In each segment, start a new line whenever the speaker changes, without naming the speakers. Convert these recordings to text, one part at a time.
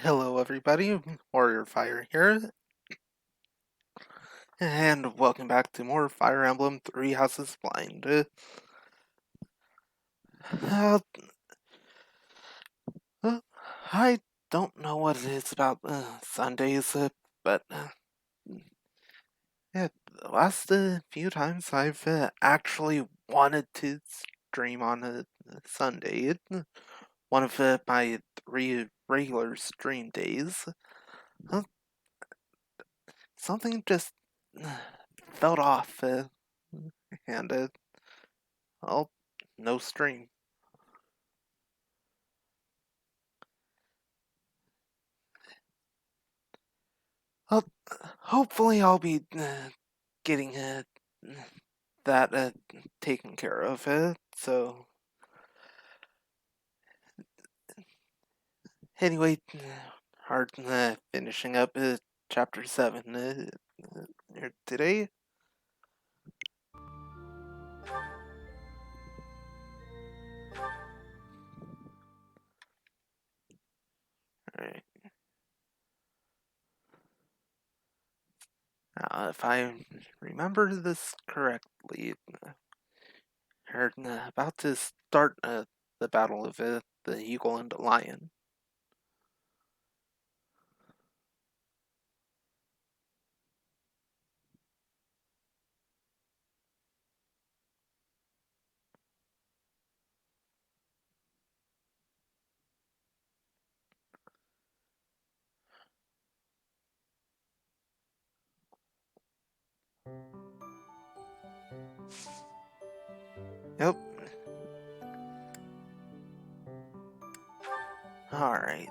Hello everybody, Warrior Fire here, and welcome back to more Fire Emblem Three Houses Blind. Uh, uh, I don't know what it is about Sundays, but yeah, the last few times I've actually wanted to stream on a Sunday, one of my 3 regular stream days. Uh, Something just felt off, and well, no stream. Well, hopefully I'll be getting that taken care of. So anyway, hard finishing up chapter 7 here today. Alright. Now, if I remember this correctly, we're about to start the battle of the eagle and the lion. Yep. Alright.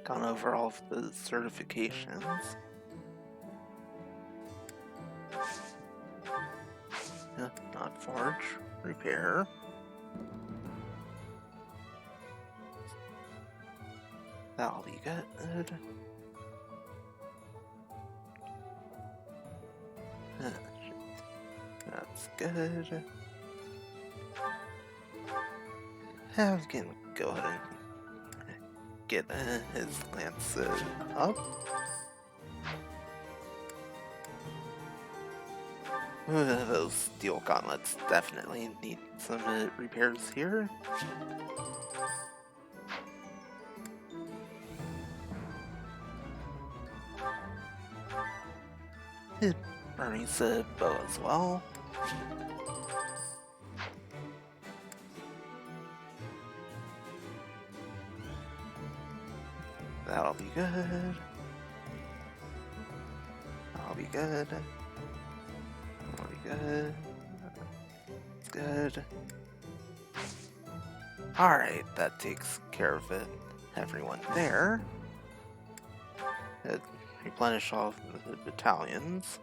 Gone over all of the certifications. Not forge, repair. That'll be good. That's good. I'm gonna go ahead and get his lance up. Those steel gauntlets definitely need some repairs here. Bernie's bow as well. That'll be good. That'll be good. That'll be good. Good. Alright, that takes care of it. Everyone there. Replenish all of the battalions.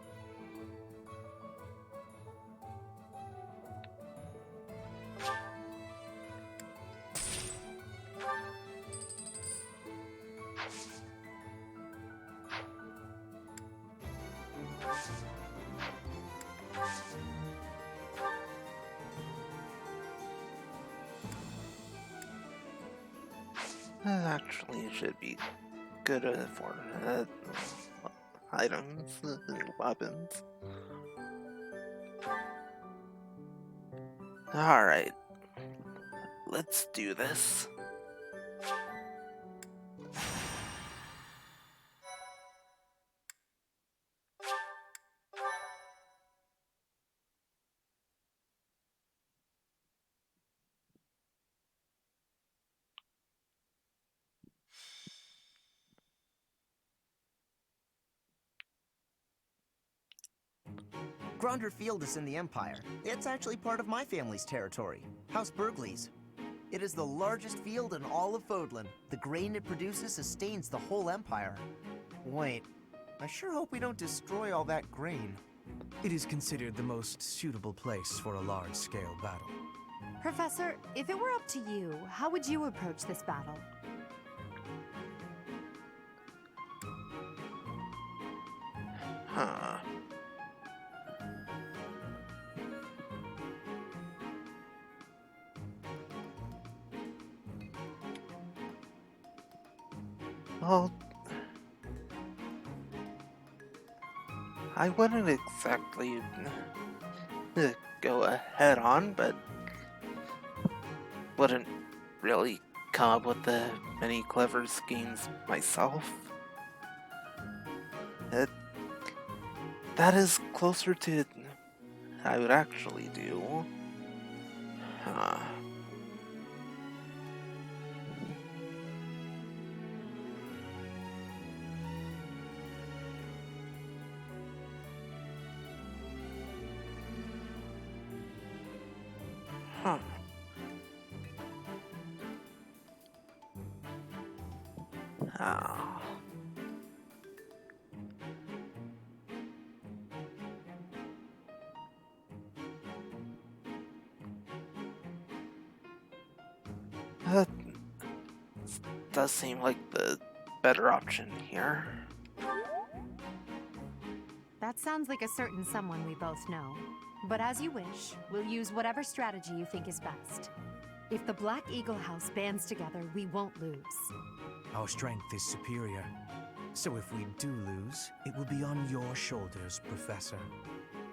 Actually, it should be good for items and weapons. Alright, let's do this.
Gronder Field is in the Empire. It's actually part of my family's territory, House Burgley's. It is the largest field in all of Fodlan. The grain it produces sustains the whole Empire. Wait, I sure hope we don't destroy all that grain.
It is considered the most suitable place for a large-scale battle.
Professor, if it were up to you, how would you approach this battle?
Huh. Well, I wouldn't exactly go ahead on, but wouldn't really come up with many clever schemes myself. That, that is closer to I would actually do. Huh. Huh. Oh. That does seem like the better option here.
That sounds like a certain someone we both know. But as you wish, we'll use whatever strategy you think is best. If the Black Eagle House bands together, we won't lose.
Our strength is superior. So if we do lose, it will be on your shoulders, Professor.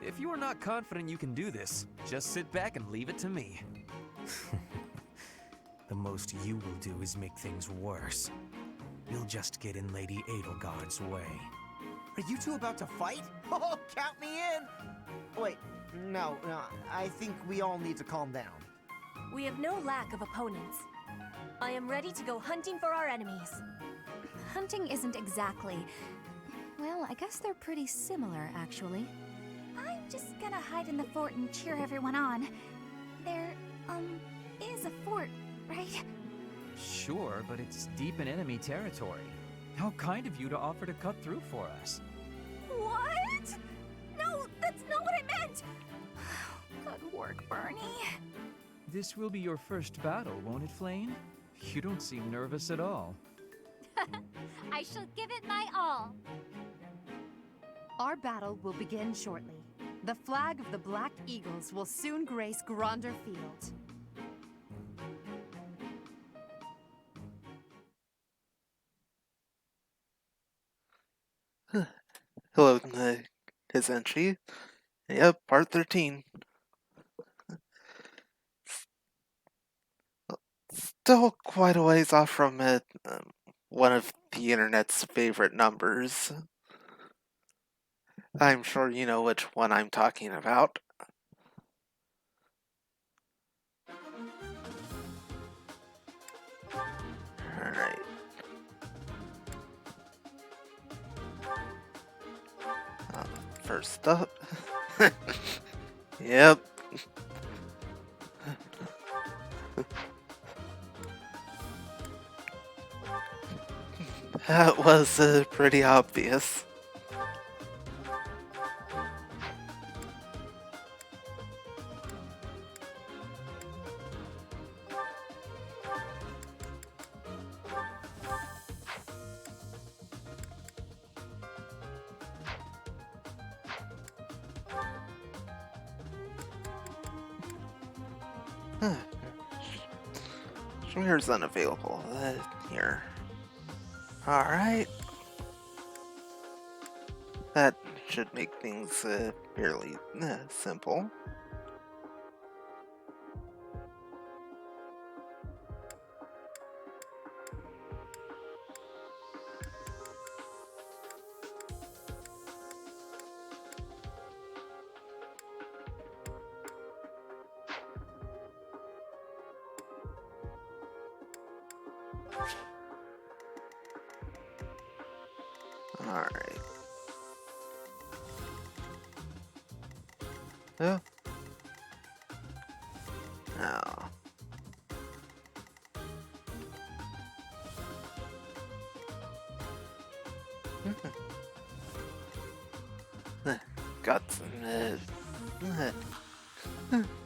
If you are not confident you can do this, just sit back and leave it to me.
The most you will do is make things worse. You'll just get in Lady Edelgard's way.
Are you two about to fight? Oh, count me in! Wait, no, I think we all need to calm down.
We have no lack of opponents. I am ready to go hunting for our enemies.
Hunting isn't exactly... Well, I guess they're pretty similar, actually. I'm just gonna hide in the fort and cheer everyone on. There, is a fort, right?
Sure, but it's deep in enemy territory. How kind of you to offer to cut through for us.
What? No, that's not what I meant! Good work, Bernie.
This will be your first battle, won't it, Flame? You don't seem nervous at all.
I shall give it my all.
Our battle will begin shortly. The flag of the Black Eagles will soon grace Gronder Field.
Hello, Hizenshi. Yep, part 13. Still quite a ways off from one of the internet's favorite numbers. I'm sure you know which one I'm talking about. Alright. First up. Yep. That was pretty obvious. Schmear's unavailable. Here. Alright. That should make things fairly simple. Alright. Yeah. Now. Got some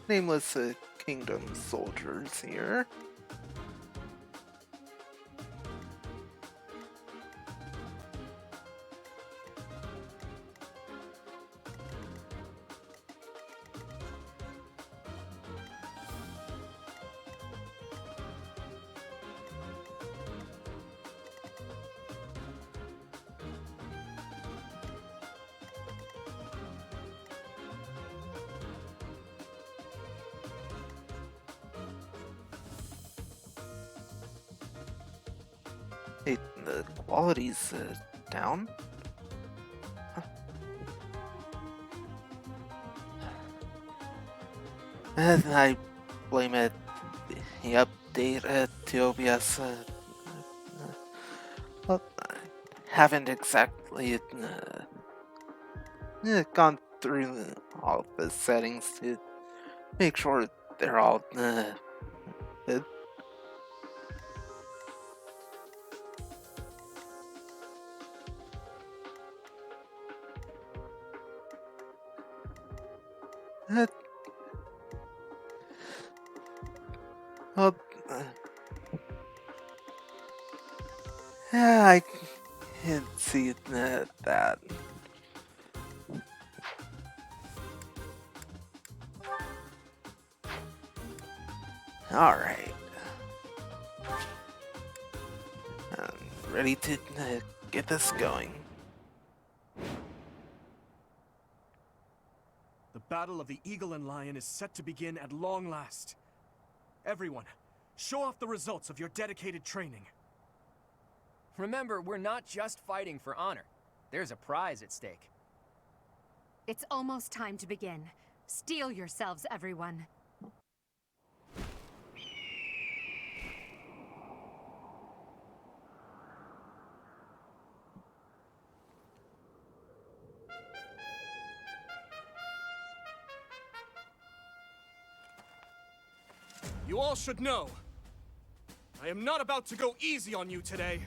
nameless kingdom soldiers here. Hey, the quality's down. And I blame it the update to OBS. Well, I haven't exactly gone through all of the settings to make sure they're all good. Uh, well, yeah, I can see that. Alright. I'm ready to get this going.
The Battle of the Eagle and Lion is set to begin at long last. Everyone, show off the results of your dedicated training.
Remember, we're not just fighting for honor. There's a prize at stake.
It's almost time to begin. Steel yourselves, everyone.
You all should know, I am not about to go easy on you today.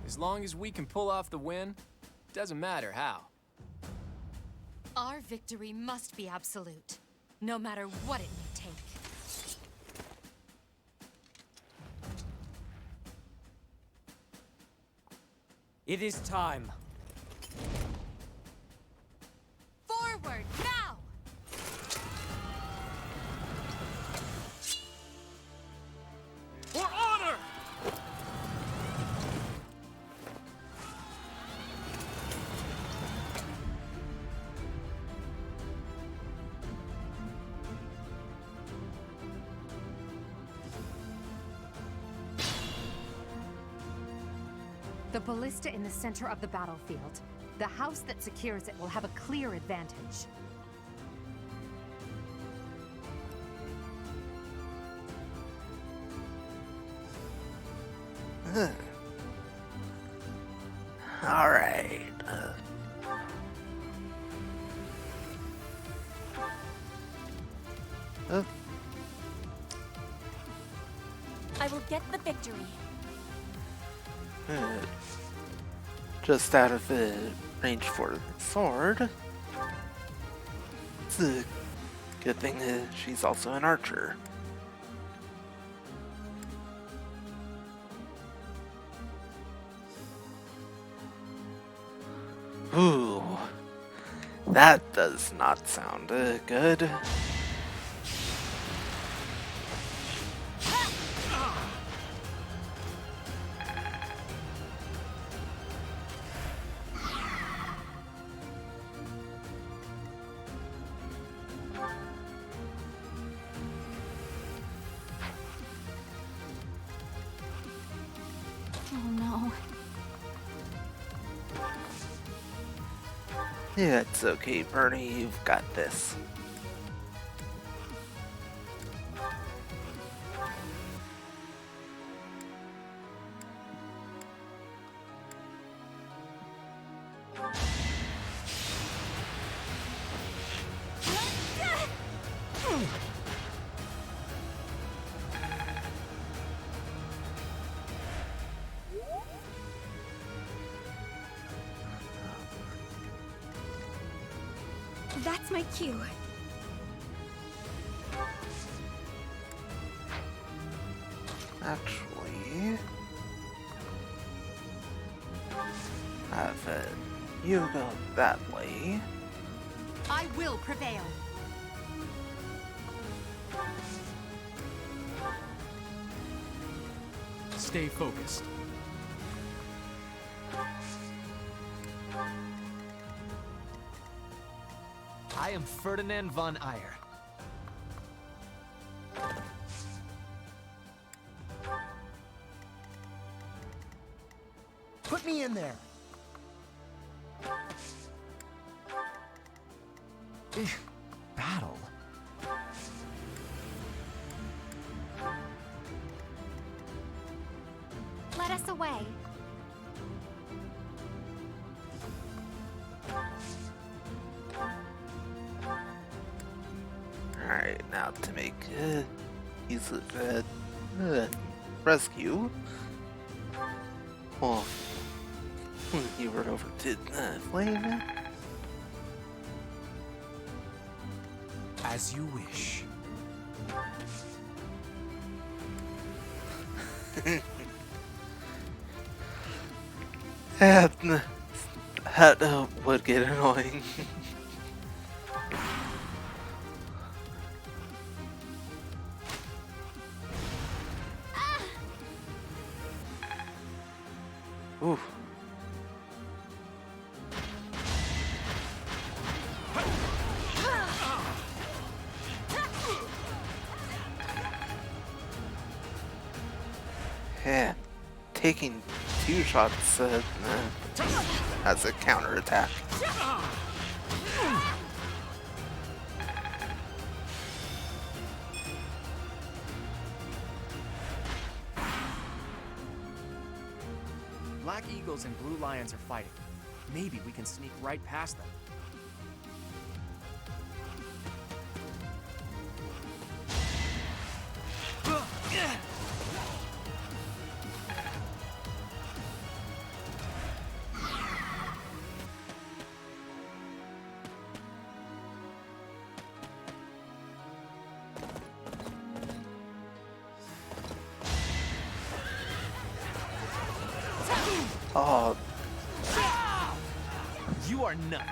As long as we can pull off the win, doesn't matter how.
Our victory must be absolute, no matter what it may take.
It is time.
Forward, now!
For honor!
The ballista in the center of the battlefield. The house that secures it will have a clear advantage.
Alright.
I will get the victory.
Just out of range for the sword. It's a good thing she's also an archer. Ooh, that does not sound good.
Oh no.
Yeah, it's okay, Bernie, you've got this.
That's my cue.
Actually, have you go that way.
I will prevail.
Stay focused.
I am Ferdinand von Eyre.
Put me in there!
Battle?
Let us away.
Alright, now to make use of rescue. Oh, you were over to Flame.
As you wish.
That would get annoying. Ooh. Yeah, taking 2 shots as a counterattack.
Black Eagles and Blue Lions are fighting. Maybe we can sneak right past them.
Oh,
You are nothing.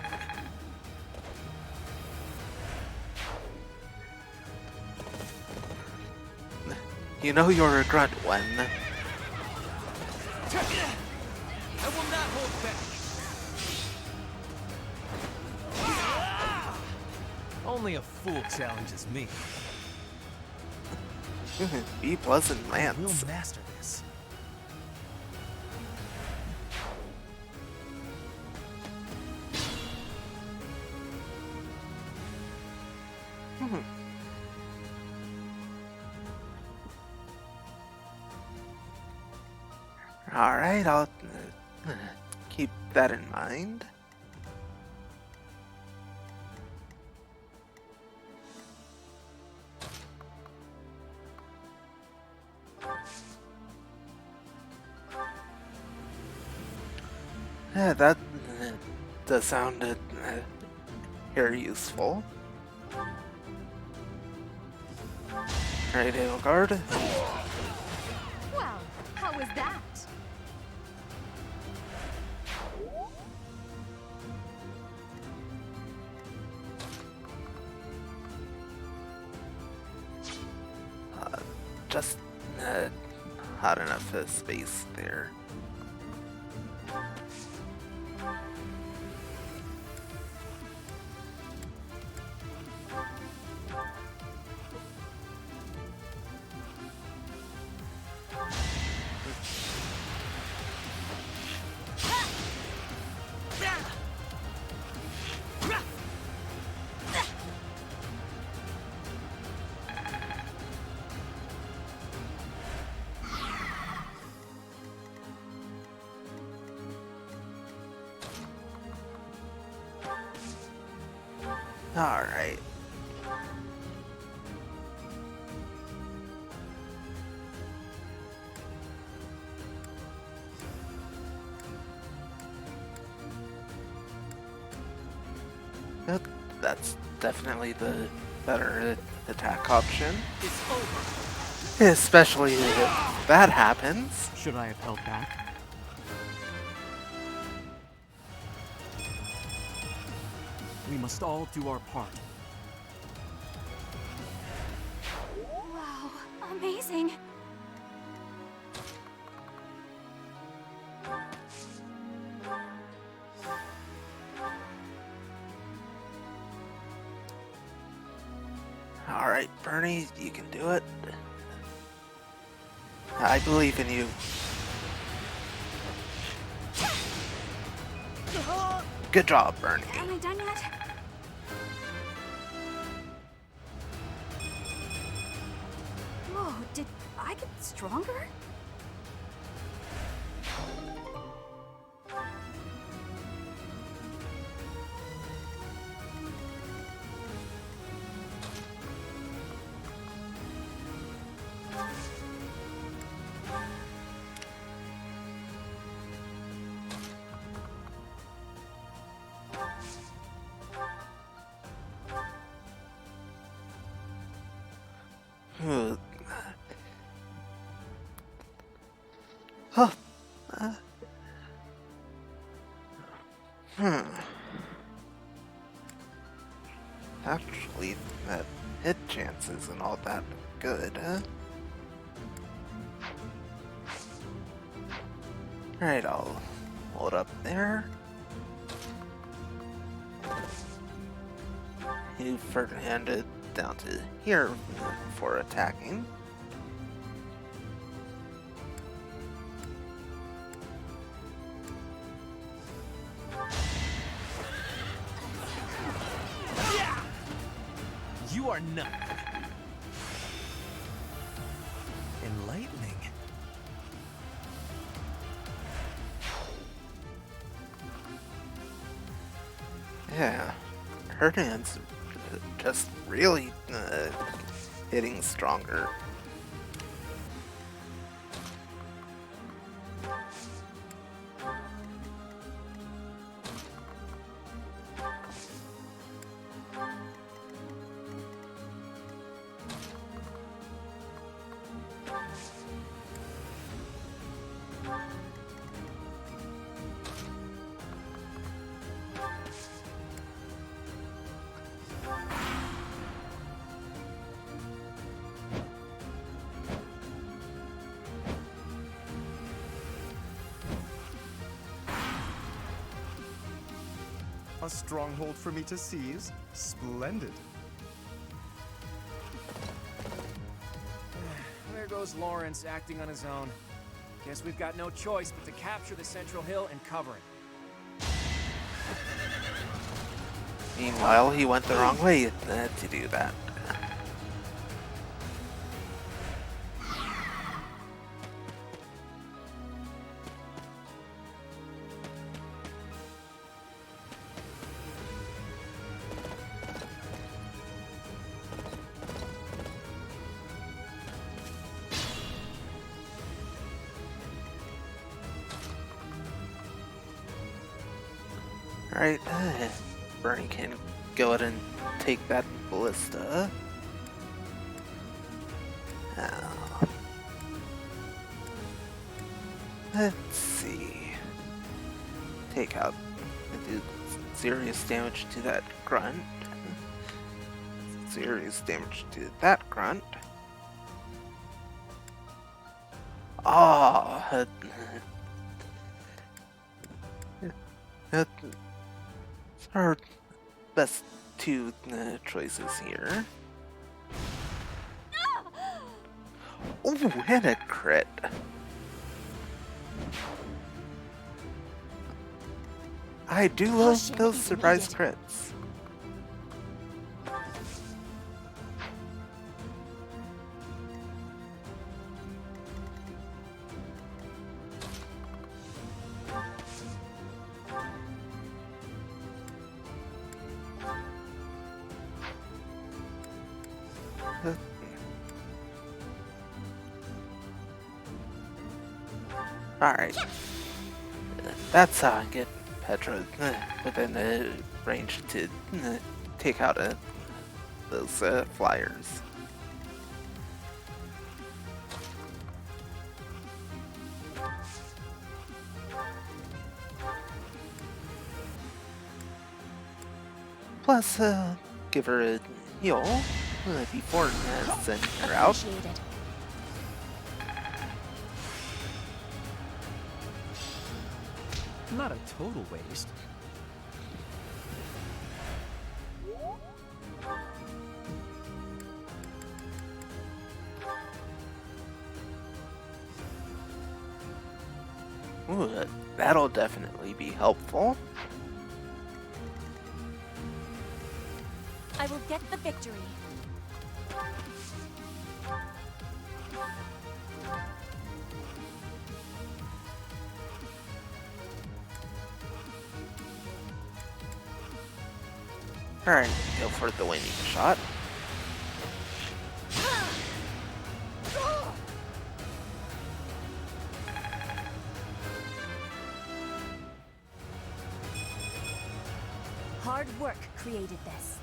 you know you're a grunt when.
I will not hold back.
Only a fool challenges me.
Be pleasant,
We'll
Lance.
master this.
Alright, I'll keep that in mind. Yeah, that does sound very useful. Alright, Guard.
Well, how was that?
Just not enough space there. Alright. That's definitely the better attack option.
It's over.
Especially if that happens.
Should I have held back? We must all do our part.
Wow, amazing.
Alright, Bernie, you can do it. I believe in you. Good job, Bernie.
Am I done yet? Whoa, did I get stronger?
Huh. Hmm. Actually, that hit chance isn't all that good, huh? Alright, I'll hold up there. You first handed down to here for attacking.
You are not. Enlightening.
Yeah, her hand's just really hitting stronger.
A stronghold for me to seize? Splendid.
There goes Lawrence acting on his own. Guess we've got no choice but to capture the central hill and cover it.
Meanwhile, he went the wrong way to do that. Alright, Bernie can go ahead and take that ballista. Now, let's see. Take out, do serious damage to that grunt. Serious damage to that grunt. Ah, that's our best two choices here. Ooh, and a crit. I do love those surprise crits. Alright. That's how I get Petra within the range to take out those flyers. Plus, give her a heal before sending her out.
Appreciated.
Not a total waste.
Ooh, that'll definitely be helpful.
I will get the victory.
Alright, go for the winning shot.
Hard work created this.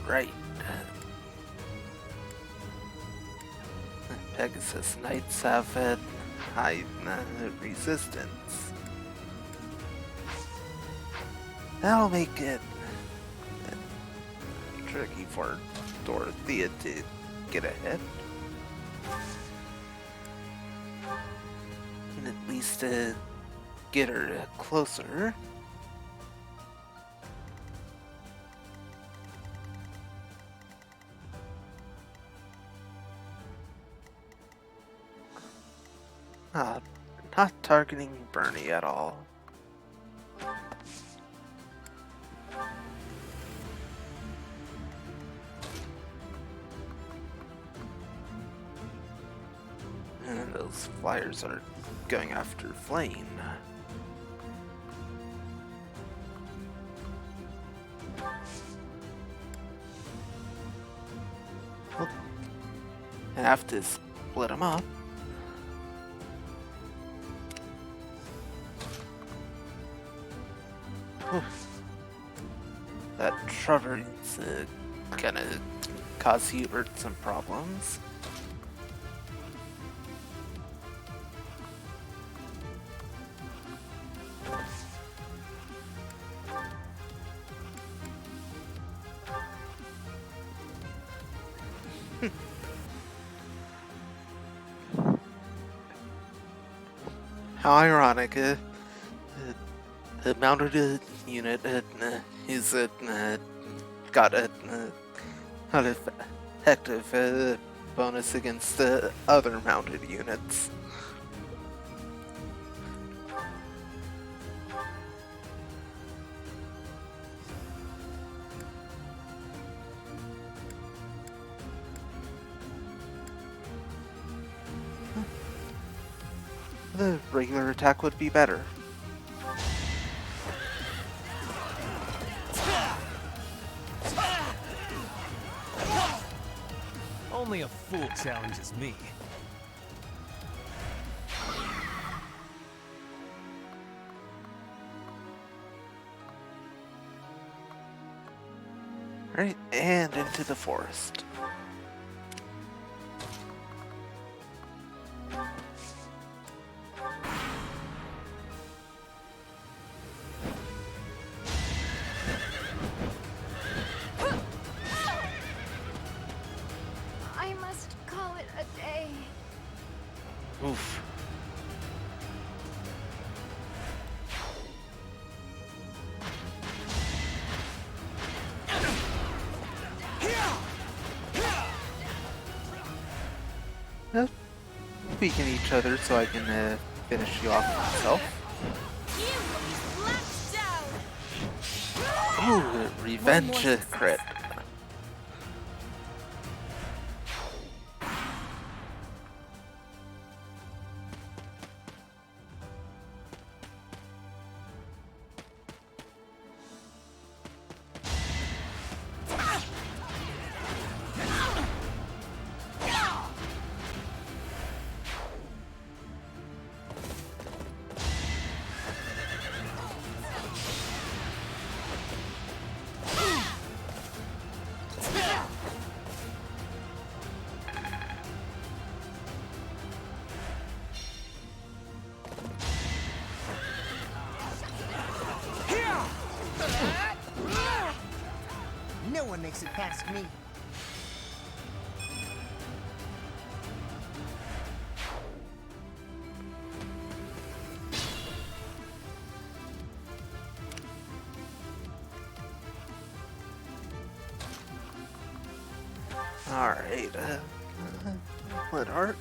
Right. Pegasus Knights have a high resistance. That'll make it tricky for Dorothea to get ahead. And at least get her closer. Not targeting Bernie at all. And those flyers are going after Flame. Well, I have to split them up. That shrubbery's gonna cause Hubert some problems. How ironic, the mounted unit is got an effective bonus against the other mounted units. The regular attack would be better.
Only a fool challenges me.
Right, and into the forest.
I must call it a day.
Oof. Well, weaken each other so I can finish you off myself. Ooh, revenge crit.
No one makes it past me.
Alright, Lidhart.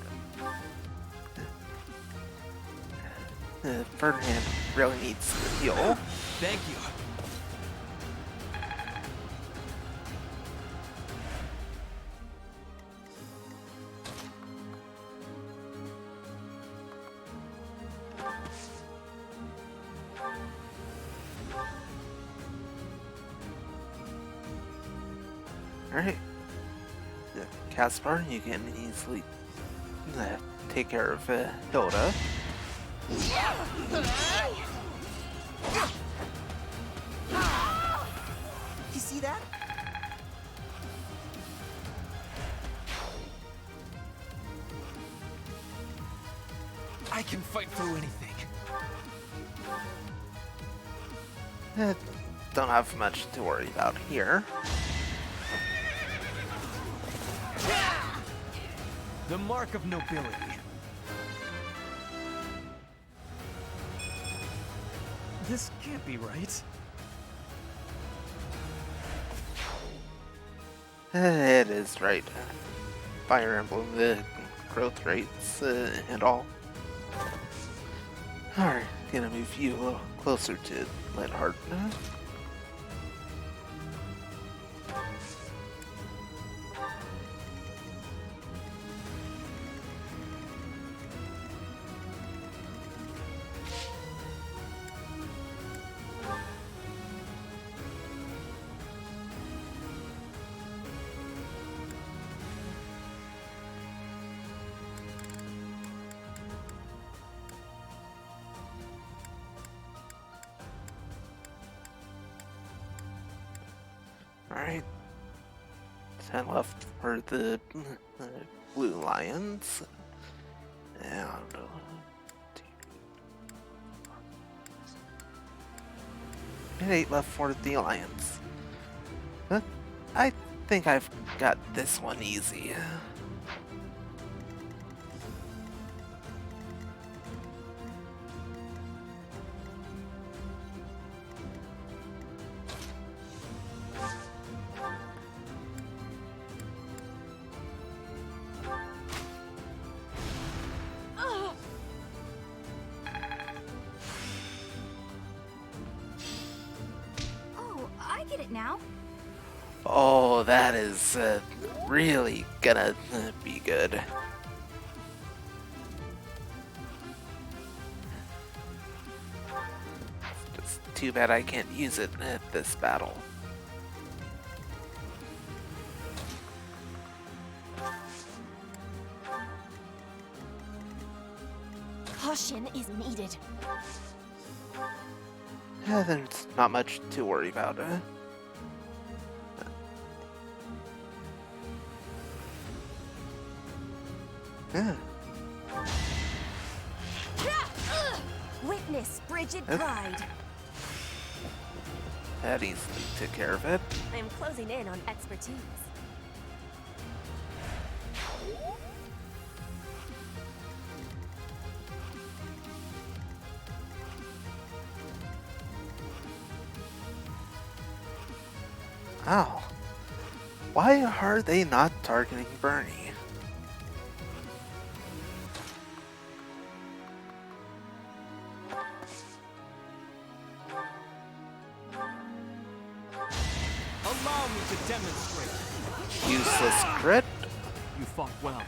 Ferdinand really needs the heal.
Thank you.
Alright. Caspar, you can easily take care of Hilda.
You see that?
I can fight through anything.
Don't have much to worry about here.
The mark of nobility. This can't be right.
It is right. Fire Emblem, the growth rates and all. Alright, gonna move you a little closer to Lidhart. Alright. 10 left for the Blue Lions. And 8 left for the Alliance. Huh? I think I've got this one easy.
Now?
Oh, that is really gonna be good. Just too bad I can't use it at this battle.
Caution is needed.
Yeah, there's not much to worry about. Yeah.
Witness frigid pride.
That easily took care of it.
I'm closing in on expertise.
Ow. Why are they not targeting Bernie?
Allow me to demonstrate.
Useless crit?
You fought well.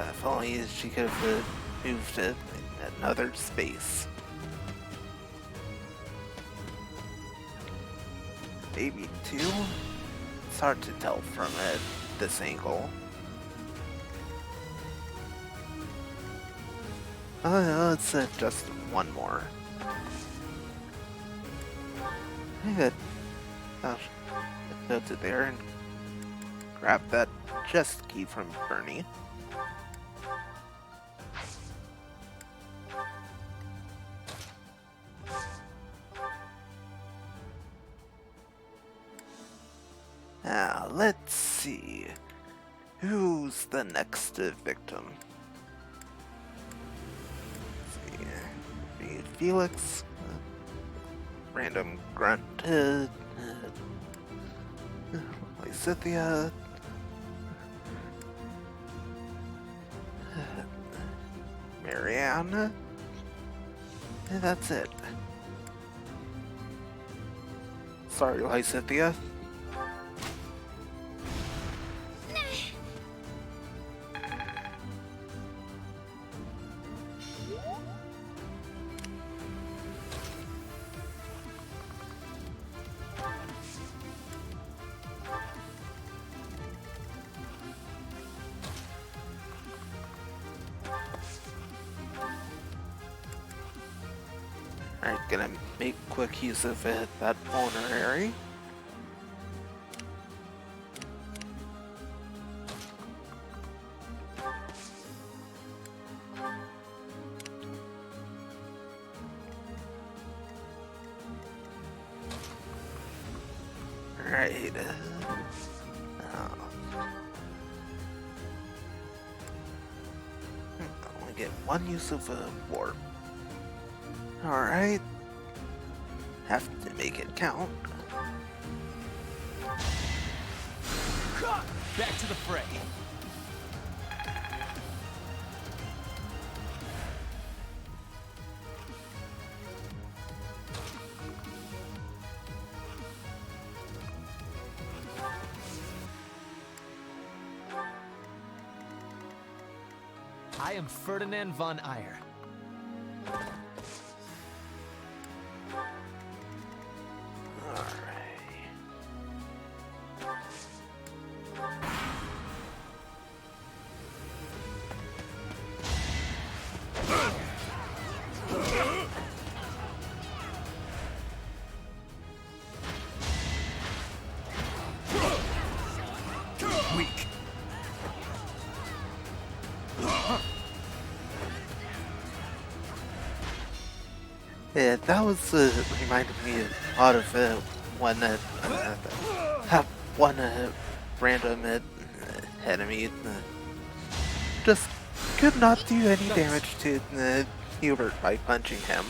If only she could have moved to another space. Maybe 2? It's hard to tell from this angle. Let's just one more. Good. I'll go to there and grab that chest key from Bernie. Now, let's see. Who's the next victim? Felix, random grunt, Lysithia, Marianne, and that's it. Sorry, Lysithia. Alright, gonna make quick use of that vulnerary. Alright. I only get one use of warp. Alright. Have to make it count.
Back to the fray. I am Ferdinand von Eyre. Weak.
Yeah, that was reminded me a lot of one one random enemy just could not do any damage to Hubert by punching him.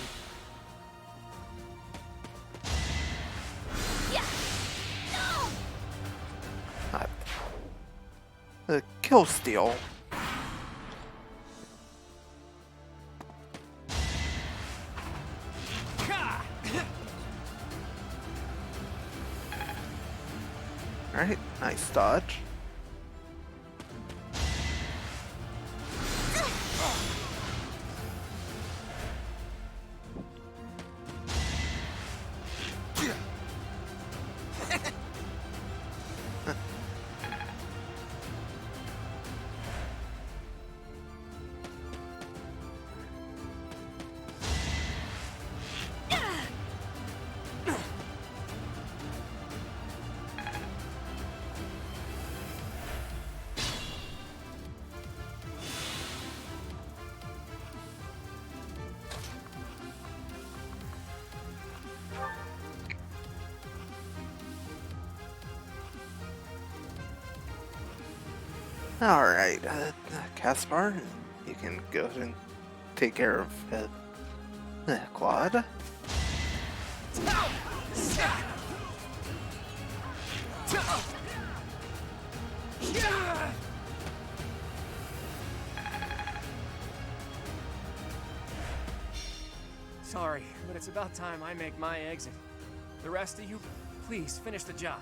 Kill steal. Alright, nice dodge. Alright, Caspar, you can go and take care of Claude.
Sorry, but it's about time I make my exit. The rest of you, please finish the job.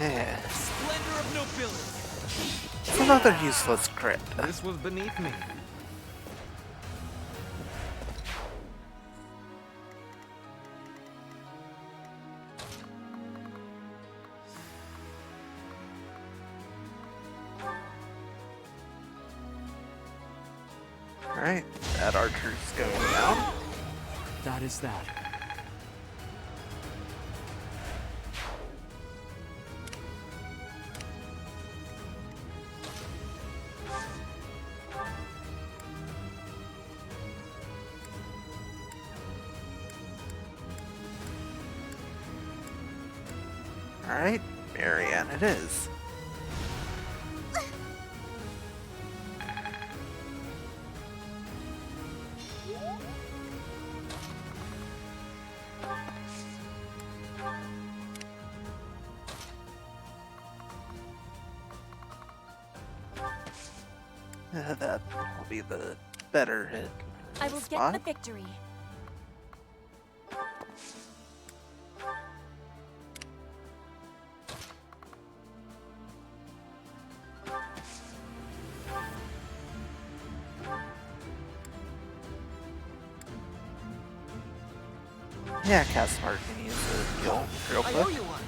Yeah.
Splendor of nobility.
It's another useless crit.
This was beneath me.
Alright, that archer's going down.
That is that.
Alright, Marianne it is. That will be the better hit
I will
spot.
get the victory.
Yeah, cast Mark can use the heal real
I owe
quick.
you one.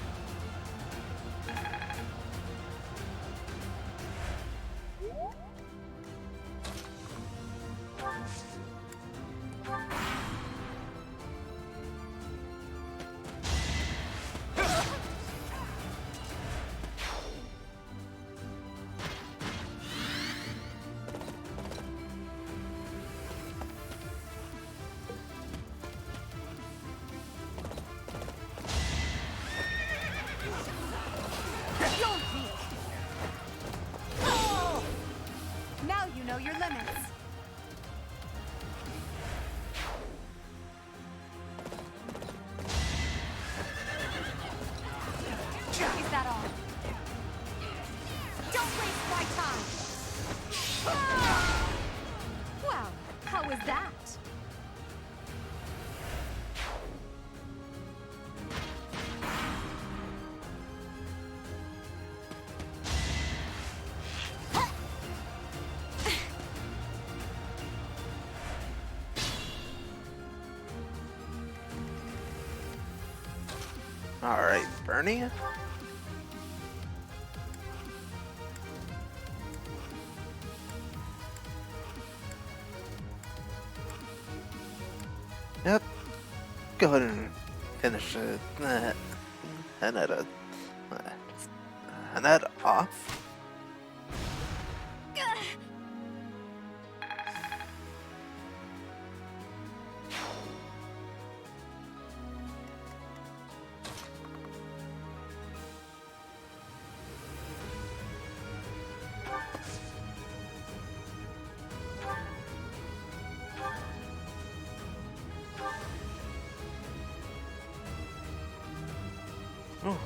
Now you know your limits. Is that all? Don't waste my time! Well, how was that?
Alright, Bernie. Yep. Go ahead and finish it. Hanetta. Hanetta off. Oh.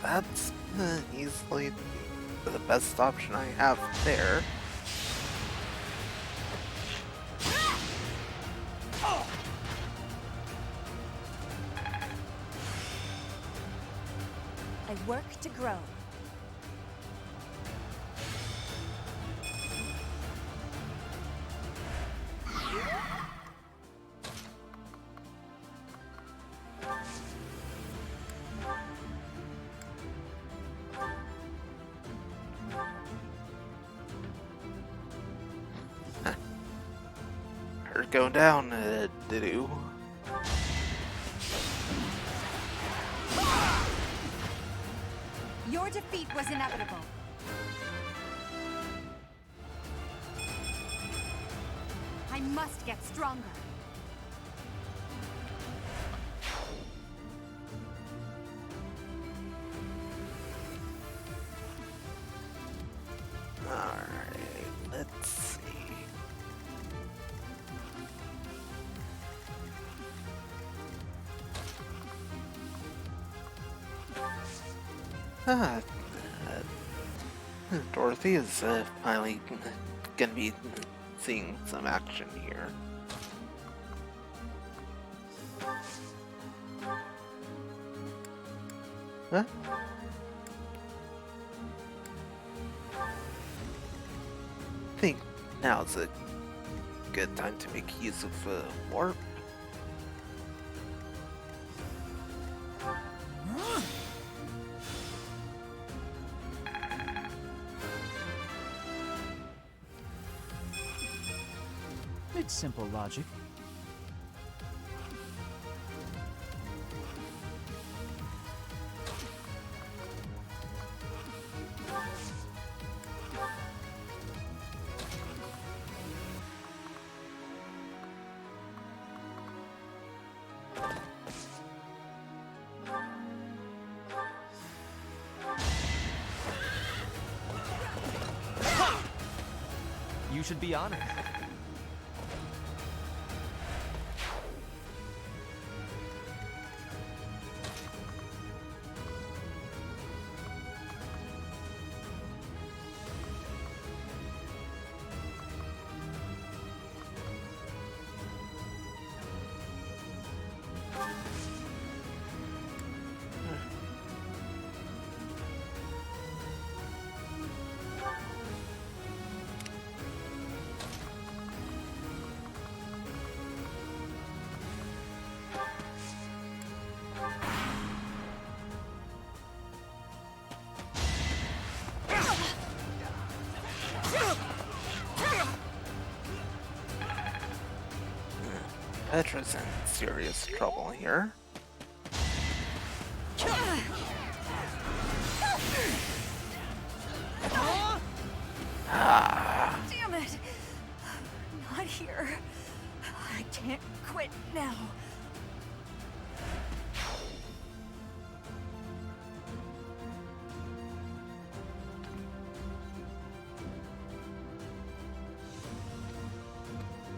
That's easily the best option I have there.
I work to grow.
Her going down, doo-doo.
Your defeat was inevitable. I must get stronger.
Alright, let's see. Ah, Dorothy is finally gonna be seeing some action here. Huh? I think now's a good time to make use of warp.
It's simple logic.
you should be honored.
Petra's in serious trouble here. Ah.
Damn it! Not here. I can't quit now.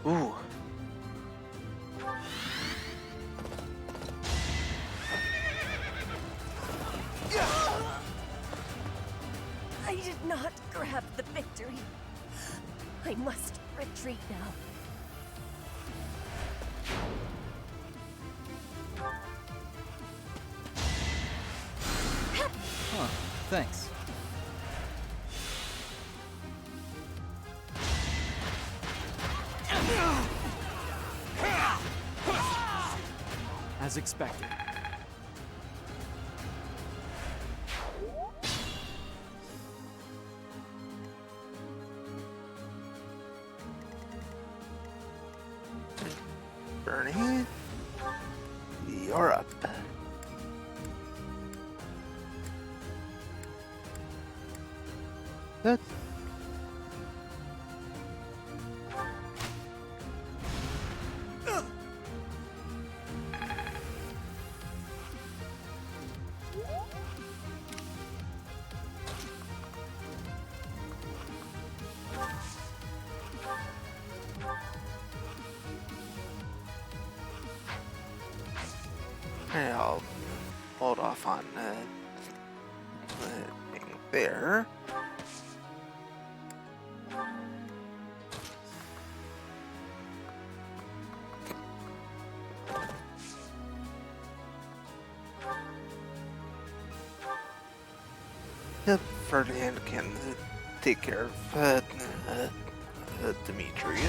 Ooh.
I did not grab the victory. I must retreat now.
Huh, thanks.
As expected.
Bernie, you're up. That. I'll hold off on being there. Yep, Ferdinand can take care of Dimitri.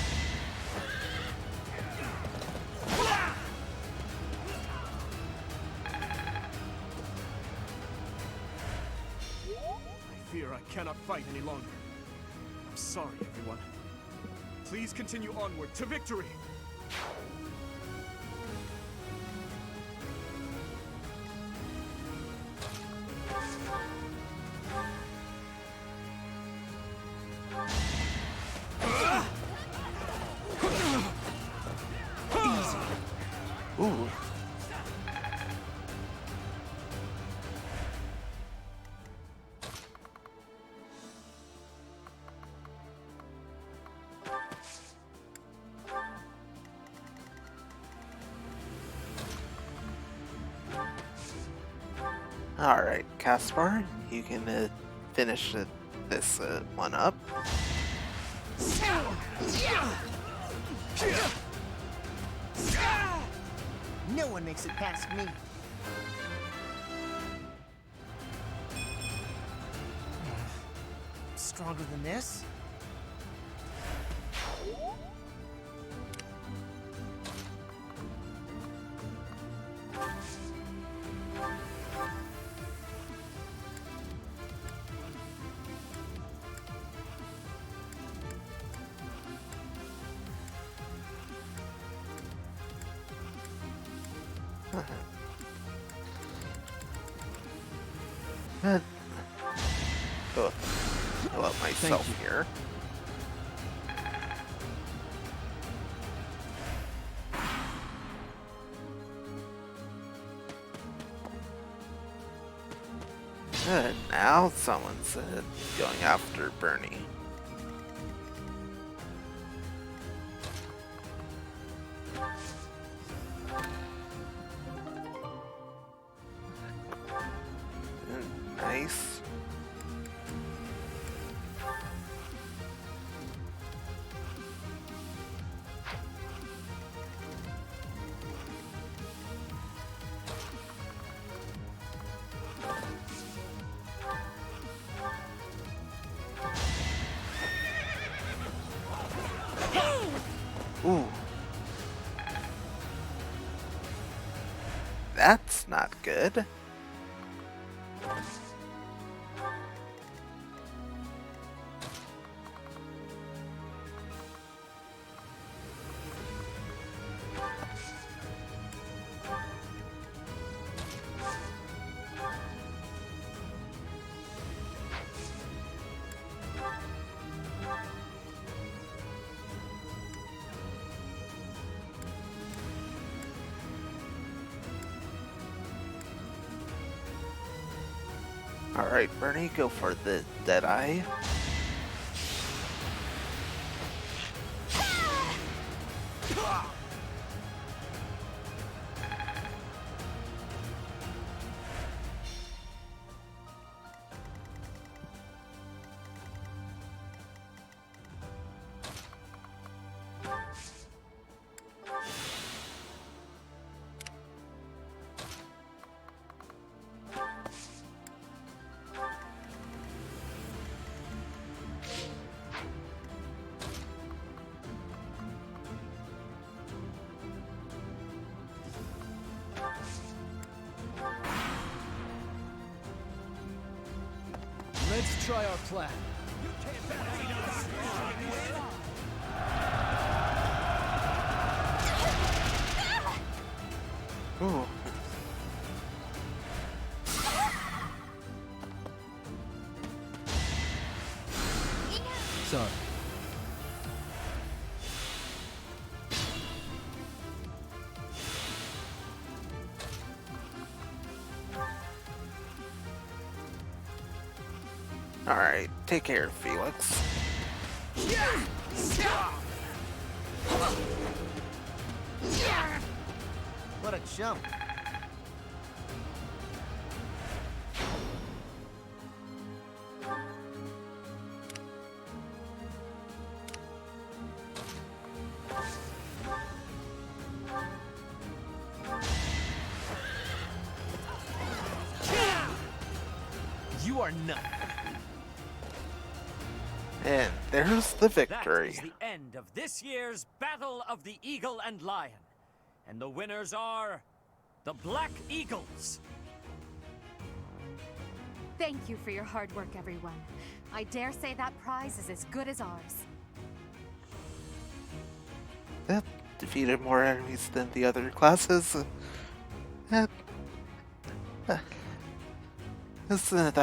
I fear I cannot fight any longer. I'm sorry, everyone. Please continue onward to victory!
Ooh. Alright, Caspar, you can finish this one up.
No one makes it past me. Stronger than this?
Oh, heal up myself here. Now someone's going after Bernie. Nice. Ooh. That's not good. Alright, Bernie, go for the Deadeye.
Let's try our plan.
Ooh.
Sorry.
Alright, take care, Felix.
What a jump.
You are not.
And there's the
That
victory.
is the end of this year's Battle of the Eagle and Lion. And the winners are the Black Eagles.
Thank you for your hard work, everyone. I dare say that prize is as good as ours.
That defeated more enemies than the other classes. That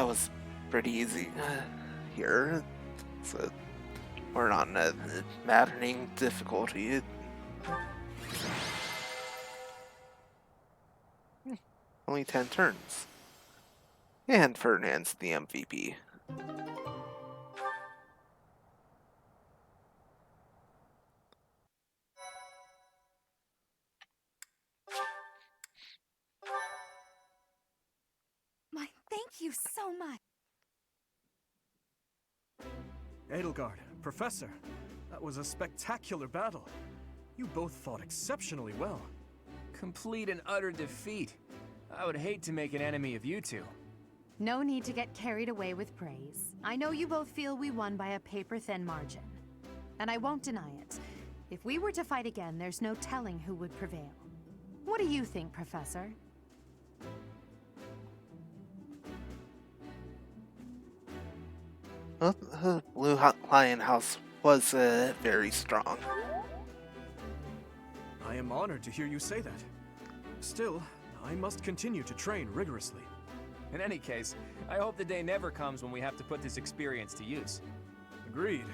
was pretty easy here. So we're on a maddening difficulty. Only 10 turns. And Ferdinand's the MVP.
My, thank you so much.
Edelgard, Professor, that was a spectacular battle. You both fought exceptionally well.
Complete and utter defeat. I would hate to make an enemy of you two.
No need to get carried away with praise. I know you both feel we won by a paper-thin margin. And I won't deny it. If we were to fight again, there's no telling who would prevail. What do you think, Professor?
Well, the Blue Lion House was very strong.
I am honored to hear you say that. Still, I must continue to train rigorously.
In any case, I hope the day never comes when we have to put this experience to use.
Agreed.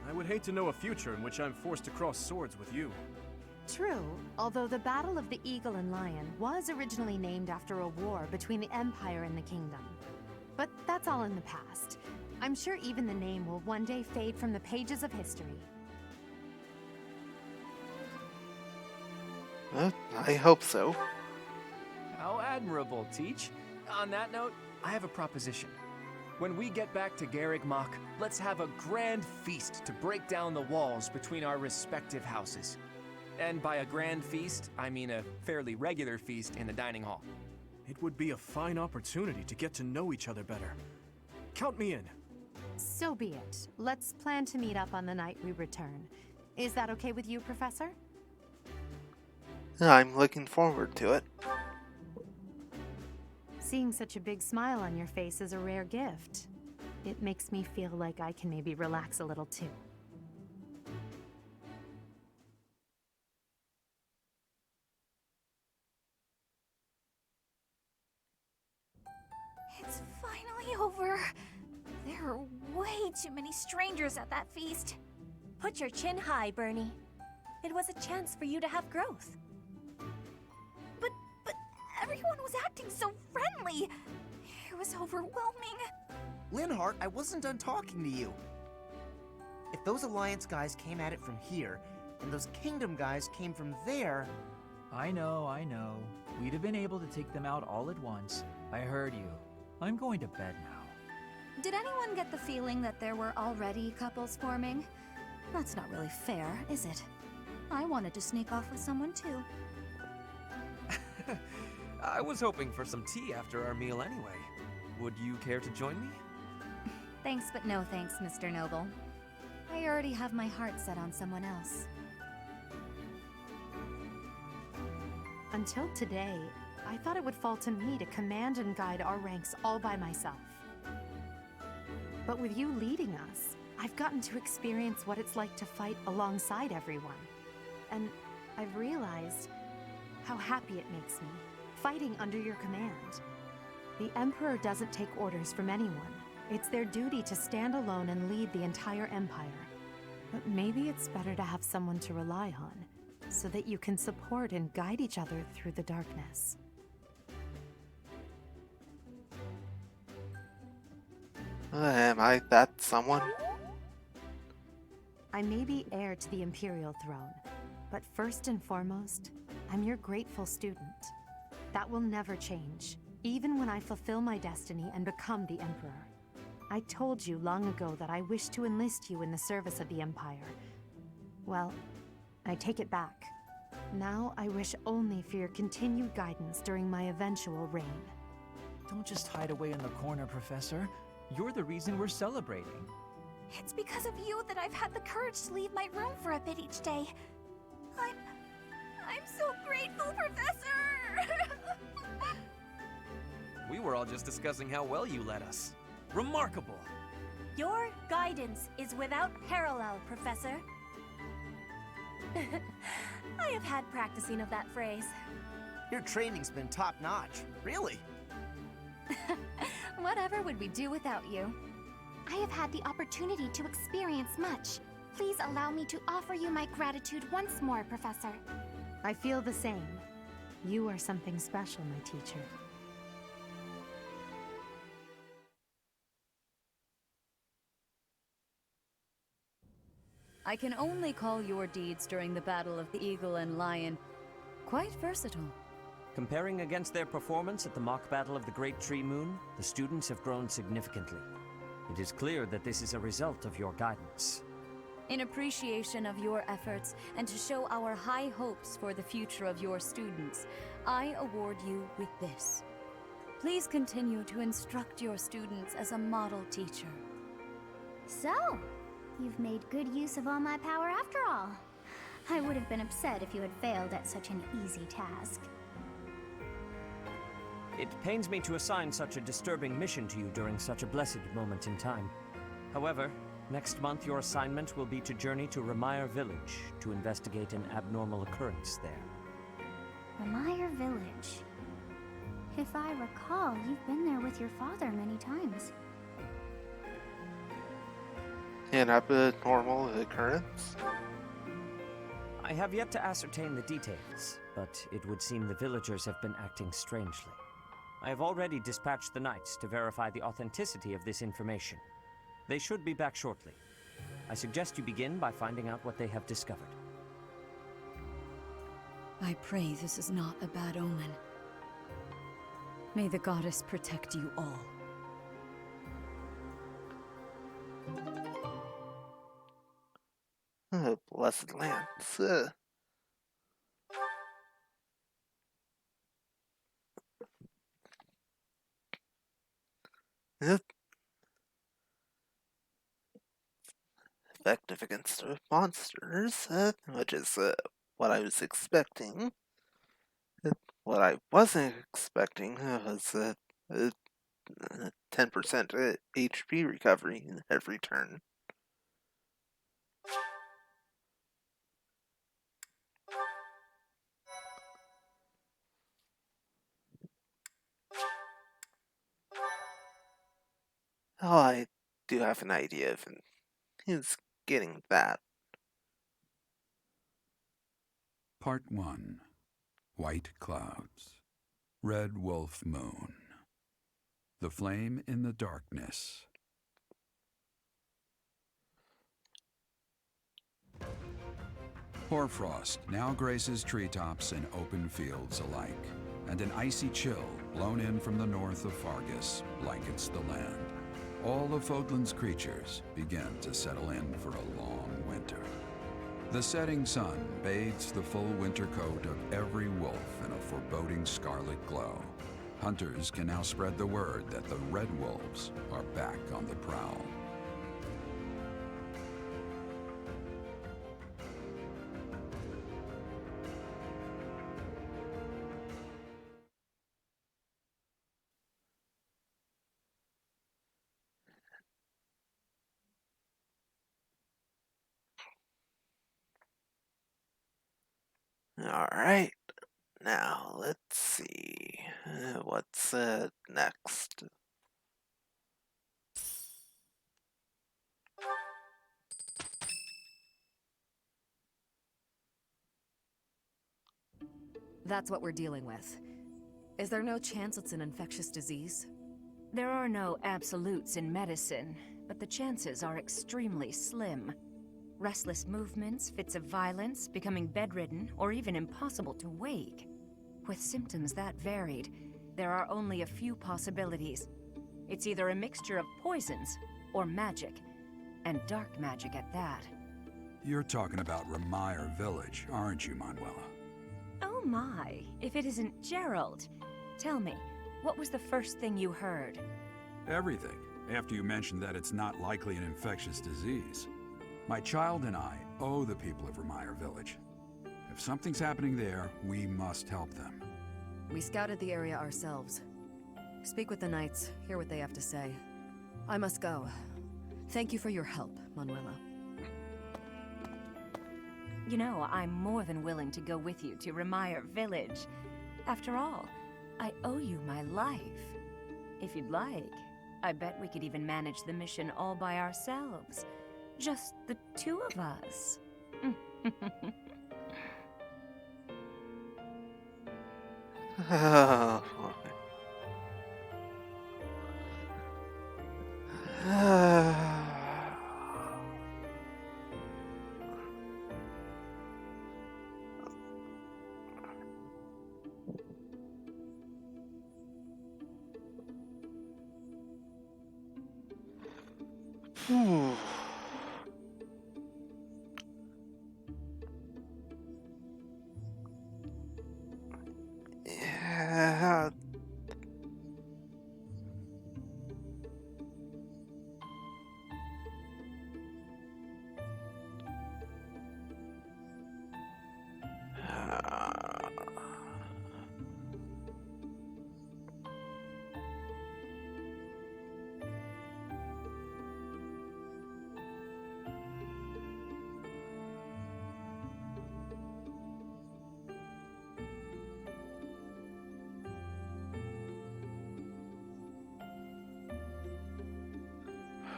I would hate to know a future in which I'm forced to cross swords with you.
True, although the Battle of the Eagle and Lion was originally named after a war between the Empire and the Kingdom. But that's all in the past. I'm sure even the name will one day fade from the pages of history.
I hope so.
How admirable, Teach. On that note, I have a proposition. When we get back to Garreg Mach, let's have a grand feast to break down the walls between our respective houses. And by a grand feast, I mean a fairly regular feast in the dining hall.
It would be a fine opportunity to get to know each other better. Count me in.
So be it. Let's plan to meet up on the night we return. Is that okay with you, Professor?
I'm looking forward to it.
Seeing such a big smile on your face is a rare gift. It makes me feel like I can maybe relax a little too.
It's finally over. There are way too many strangers at that feast.
Put your chin high, Bernie. It was a chance for you to have growth.
But everyone was acting so friendly. It was overwhelming.
Linhardt, I wasn't done talking to you. If those Alliance guys came at it from here, and those Kingdom guys came from there...
I know. We'd have been able to take them out all at once. I heard you. I'm going to bed now.
Did anyone get the feeling that there were already couples forming? That's not really fair, is it? I wanted to sneak off with someone too.
I was hoping for some tea after our meal anyway. Would you care to join me?
Thanks, but no thanks, Mr. Noble. I already have my heart set on someone else.
Until today, I thought it would fall to me to command and guide our ranks all by myself. But with you leading us, I've gotten to experience what it's like to fight alongside everyone. And I've realized how happy it makes me, fighting under your command. The Emperor doesn't take orders from anyone. It's their duty to stand alone and lead the entire Empire. But maybe it's better to have someone to rely on, so that you can support and guide each other through the darkness.
Am I that someone?
I may be heir to the Imperial throne, but first and foremost, I'm your grateful student. That will never change, even when I fulfill my destiny and become the Emperor. I told you long ago that I wish to enlist you in the service of the Empire. Well, I take it back. Now I wish only for your continued guidance during my eventual reign.
Don't just hide away in the corner, Professor. You're the reason we're celebrating.
It's because of you that I've had the courage to leave my room for a bit each day. I'm so grateful, Professor!
We were all just discussing how well you led us. Remarkable!
Your guidance is without parallel, Professor. I have had practicing of that phrase.
Your training's been top-notch, really.
Whatever would we do without you? I have had the opportunity to experience much. Please allow me to offer you my gratitude once more, Professor.
I feel the same. You are something special, my teacher.
I can only call your deeds during the Battle of the Eagle and Lion quite versatile.
Comparing against their performance at the mock battle of the Great Tree Moon, the students have grown significantly. It is clear that this is a result of your guidance.
In appreciation of your efforts and to show our high hopes for the future of your students, I award you with this. Please continue to instruct your students as a model teacher.
So, you've made good use of all my power after all. I would have been upset if you had failed at such an easy task.
It pains me to assign such a disturbing mission to you during such a blessed moment in time. However, next month your assignment will be to journey to Ramire Village to investigate an abnormal occurrence there.
Ramire Village. If I recall, you've been there with your father many times.
An abnormal occurrence?
I have yet to ascertain the details, but it would seem the villagers have been acting strangely. I have already dispatched the knights to verify the authenticity of this information. They should be back shortly. I suggest you begin by finding out what they have discovered.
I pray this is not a bad omen. May the goddess protect you all.
Blessed lands. Yep. Effective against monsters, which is what I was expecting. What I wasn't expecting was 10% HP recovery every turn. Oh, I do have an idea of who's getting that.
Part 1. White Clouds. Red Wolf Moon. The Flame in the Darkness. Hoarfrost now graces treetops and open fields alike, and an icy chill blown in from the north of Fargus blankets the land. All of Fodlan's creatures begin to settle in for a long winter. The setting sun bathes the full winter coat of every wolf in a foreboding scarlet glow. Hunters can now spread the word that the Red Wolves are back on the prowl.
Alright, now let's see. What's next?
That's what we're dealing with. Is there no chance it's an infectious disease?
There are no absolutes in medicine, but the chances are extremely slim. Restless movements, fits of violence, becoming bedridden, or even impossible to wake. With symptoms that varied, there are only a few possibilities. It's either a mixture of poisons or magic, and dark magic at that.
You're talking about Remire Village, aren't you, Manuela?
Oh my, if it isn't Gerald. Tell me, what was the first thing you heard?
Everything, after you mentioned that it's not likely an infectious disease. My child and I owe the people of Remire Village. If something's happening there, we must help them.
We scouted the area ourselves. Speak with the knights, hear what they have to say. I must go. Thank you for your help, Manuela.
You know, I'm more than willing to go with you to Remire Village. After all, I owe you my life. If you'd like, I bet we could even manage the mission all by ourselves. Just the two of us.
Yeah.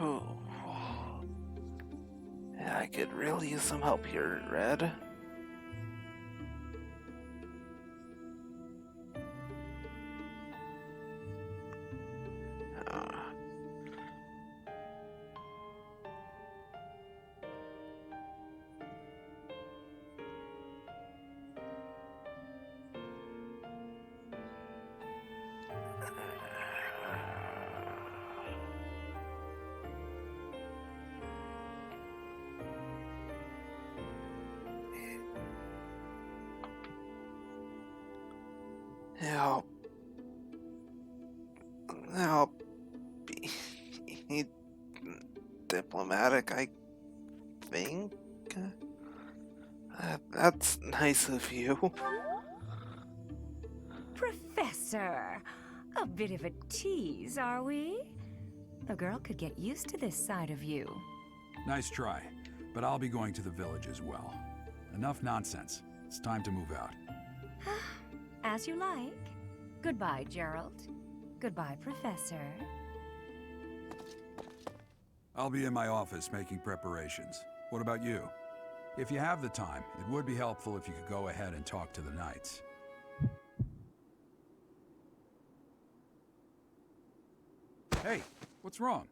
Oh. Yeah, I could really use some help here, Red. I'll, I'll be diplomatic, I think. That's nice of you.
Professor! A bit of a tease, are we? A girl could get used to this side of you.
Nice try, but I'll be going to the village as well. Enough nonsense. It's time to move out.
As you like. Goodbye, Gerald. Goodbye, Professor.
I'll be in my office making preparations. What about you? If you have the time, it would be helpful if you could go ahead and talk to the knights. Hey, what's wrong?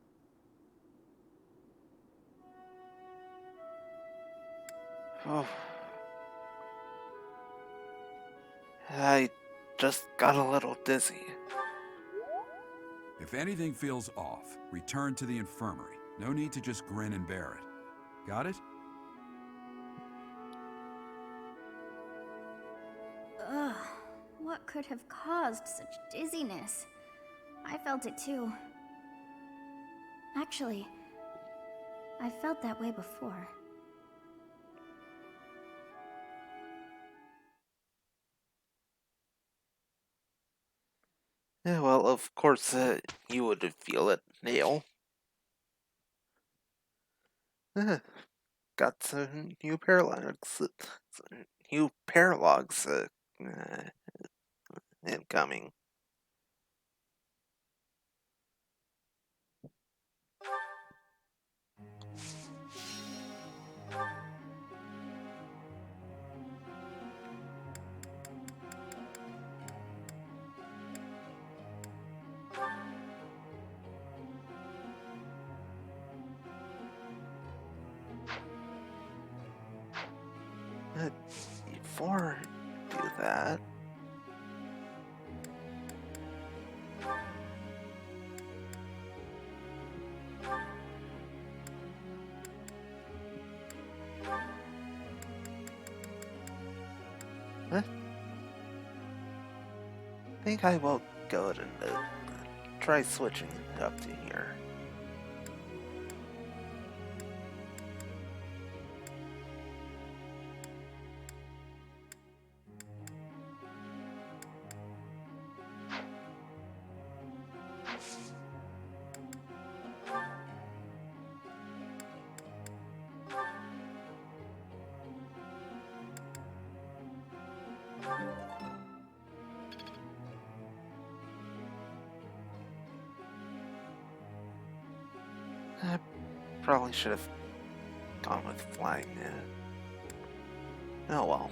Oh. I just got a little dizzy.
If anything feels off, return to the infirmary. No need to just grin and bear it. Got it?
Ugh, what could have caused such dizziness? I felt it too. Actually, I felt that way before.
Yeah, well, of course, you would feel it, Neil. Got some new paralogs incoming. Before I do that, I think I will go ahead and try switching up to here. I probably should have gone with flying. Oh well.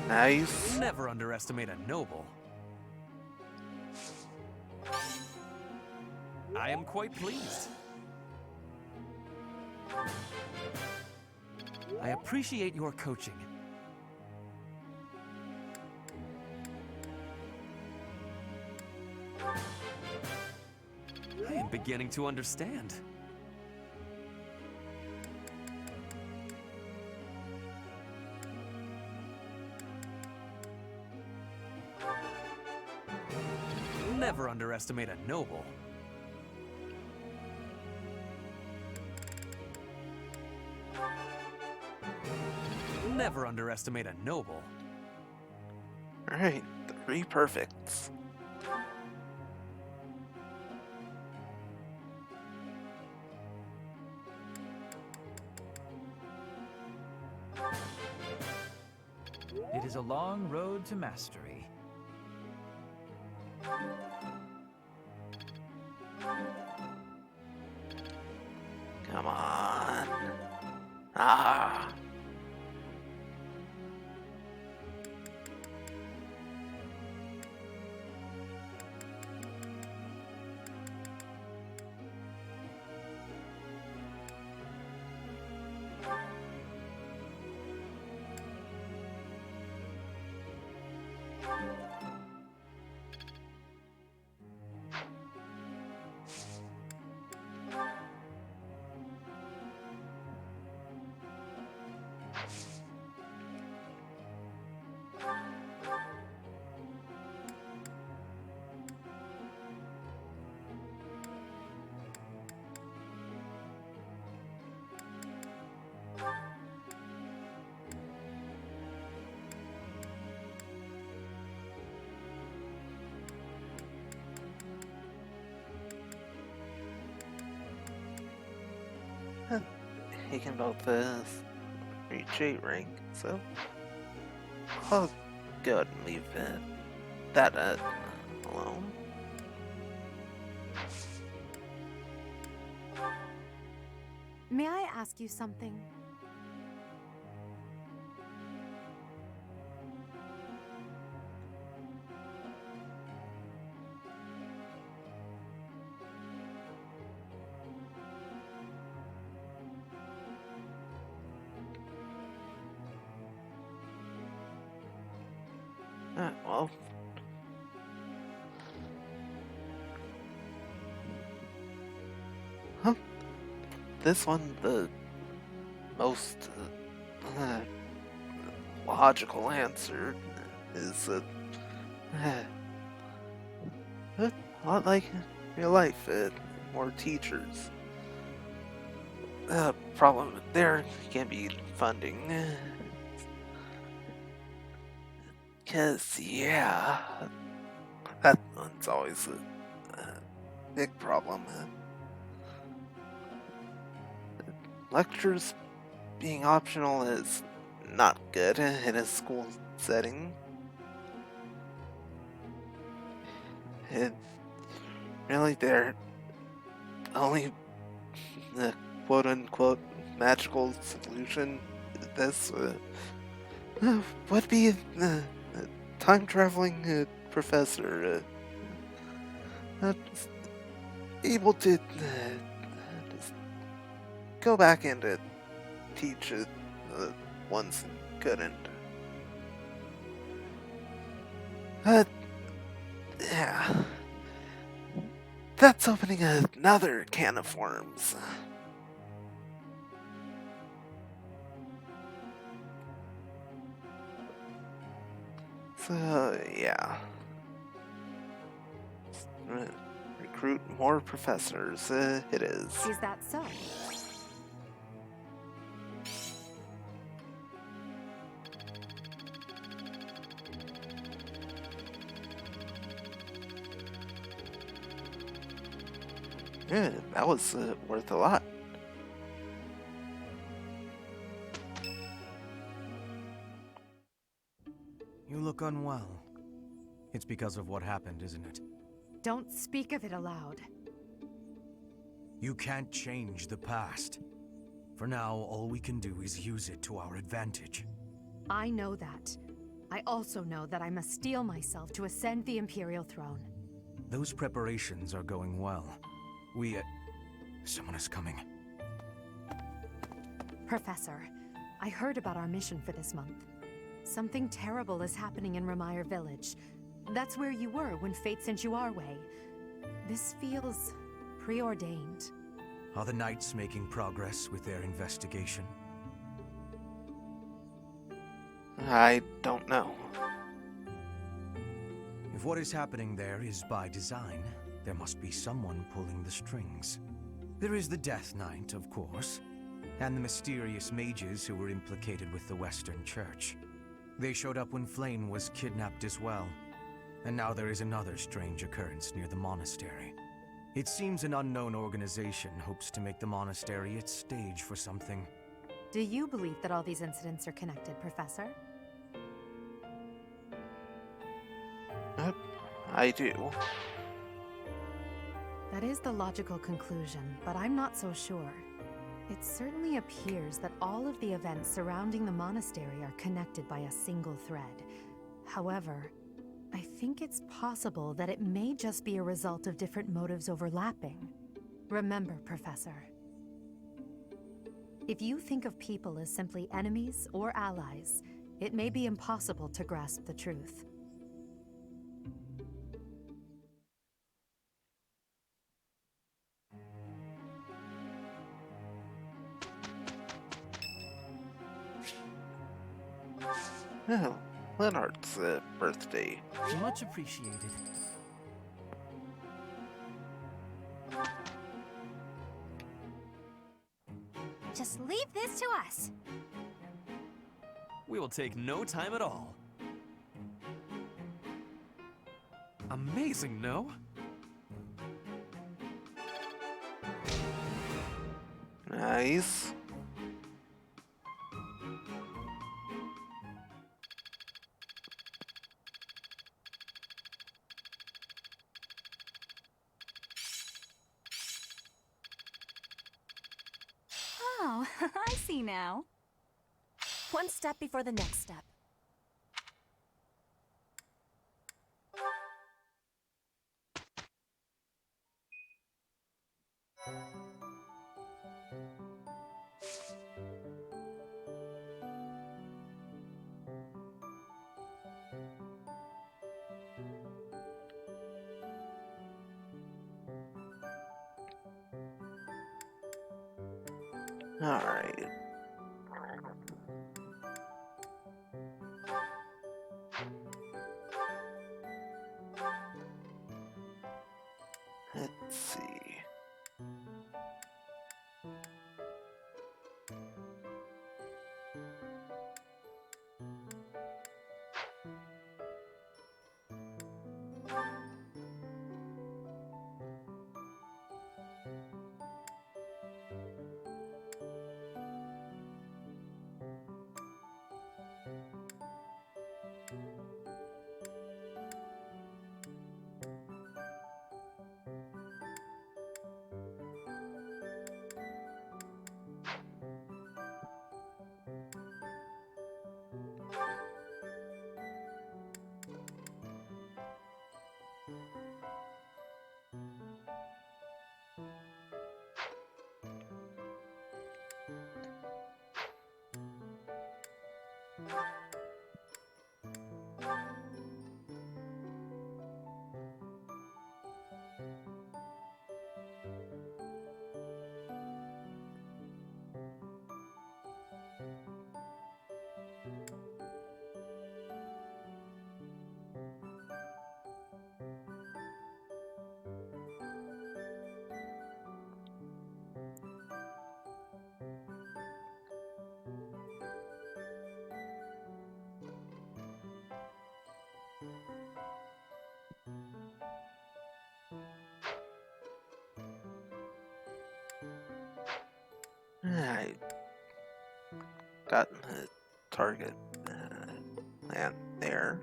Nice.
Never underestimate a noble. I am quite pleased. I appreciate your coaching. I am beginning to understand. Never underestimate a noble. Never underestimate a noble.
Alright, 3 perfects.
It is a long road to mastery.
Come on. Ah. he can both reach 8 rank, so I'll go ahead and leave that alone.
May I ask you something?
Well, huh? This one, the most logical answer is a lot like real life. More teachers. Problem there can be funding. Cause yeah, that one's always a big problem. Lectures being optional is not good in a school setting. And really, they're only the quote-unquote magical solution to this would be a time-traveling professor just able to just go back and teach ones who couldn't. Yeah. That's opening another can of worms. So, yeah. Recruit more professors, it is.
Is that so?
Yeah, that was worth a lot.
You look unwell. It's because of what happened, isn't it?
Don't speak of it aloud.
You can't change the past. For now, all we can do is use it to our advantage.
I know that. I also know that I must steel myself to ascend the Imperial throne.
Those preparations are going well. Someone is coming.
Professor, I heard about our mission for this month. Something terrible is happening in Ramire Village. That's where you were when fate sent you our way. This feels preordained.
Are the Knights making progress with their investigation?
I don't know.
If what is happening there is by design, there must be someone pulling the strings. There is the Death Knight, of course, and the mysterious mages who were implicated with the Western Church. They showed up when Flame was kidnapped as well, and now there is another strange occurrence near the monastery. It seems an unknown organization hopes to make the monastery its stage for something.
Do you believe that all these incidents are connected, Professor?
I do.
That is the logical conclusion, but I'm not so sure. It certainly appears that all of the events surrounding the monastery are connected by a single thread. However, I think it's possible that it may just be a result of different motives overlapping. Remember, Professor, if you think of people as simply enemies or allies, it may be impossible to grasp the truth.
Oh, Leonard's birthday.
Much appreciated.
Just leave this to us.
We will take no time at all. Amazing, no?
Nice.
I see now.
One step before the next step.
Alright. Let's see. I got the target land there.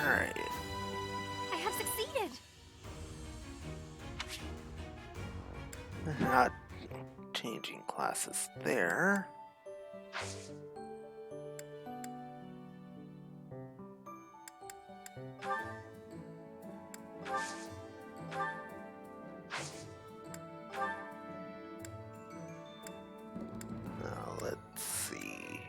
Alright.
I have succeeded!
Not changing classes there. Now let's see.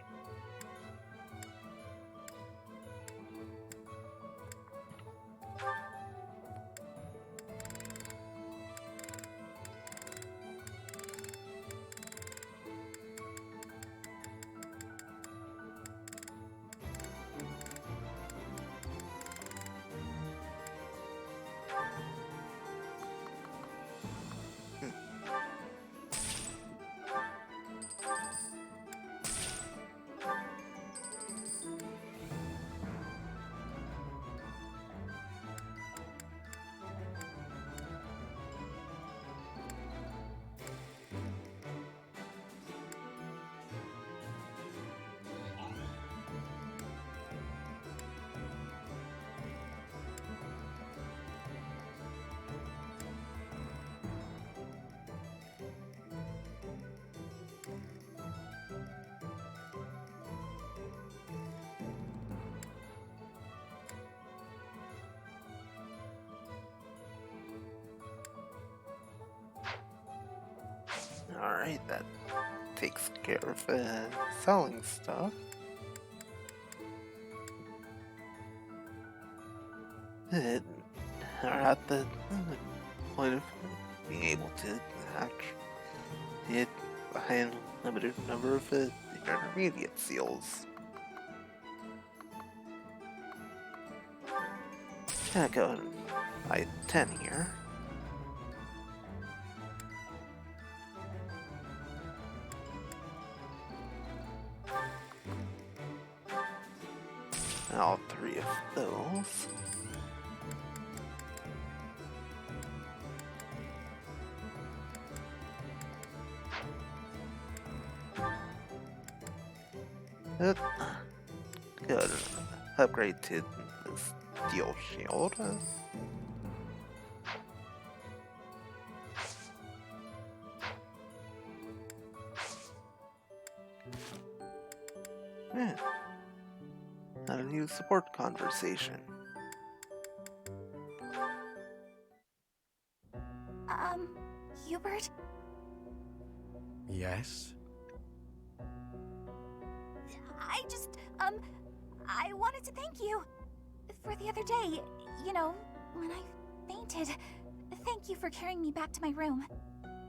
Alright, that takes care of selling stuff. And are at the point of being able to actually hit a limited number of intermediate seals. Gonna go and buy 10 here. All 3 of those. Uh, Good. Upgrade to steel shield. Yeah. How to use support conversation.
Hubert?
Yes?
I wanted to thank you for the other day. You know, when I fainted. Thank you for carrying me back to my room.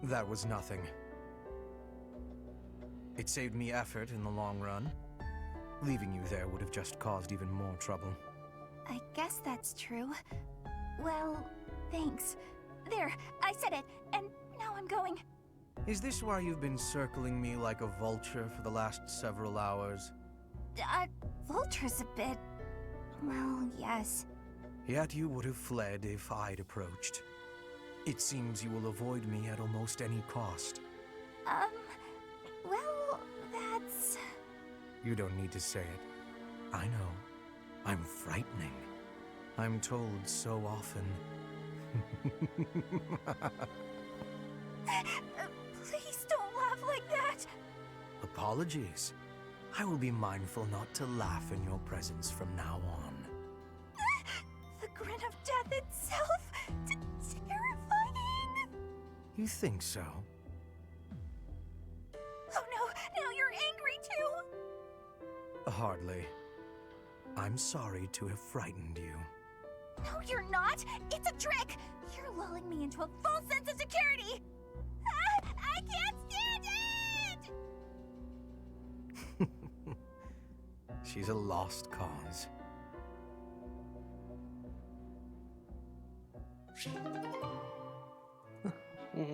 That was nothing. It saved me effort in the long run. Leaving you there would have just caused even more trouble.
I guess that's true. Well, thanks. There, I said it, and now I'm going.
Is this why you've been circling me like a vulture for the last several hours?
Vulture's a bit... well, yes.
Yet you would have fled if I'd approached. It seems you will avoid me at almost any cost.
Well, that's...
You don't need to say it. I know. I'm frightening. I'm told so often.
Please don't laugh like that!
Apologies. I will be mindful not to laugh in your presence from now on.
The grin of death itself! Terrifying!
You think so?
Oh no, now you're angry too!
Hardly. I'm sorry to have frightened you.
No, you're not! It's a trick! You're lulling me into a false sense of security! I can't stand it!
She's a lost cause.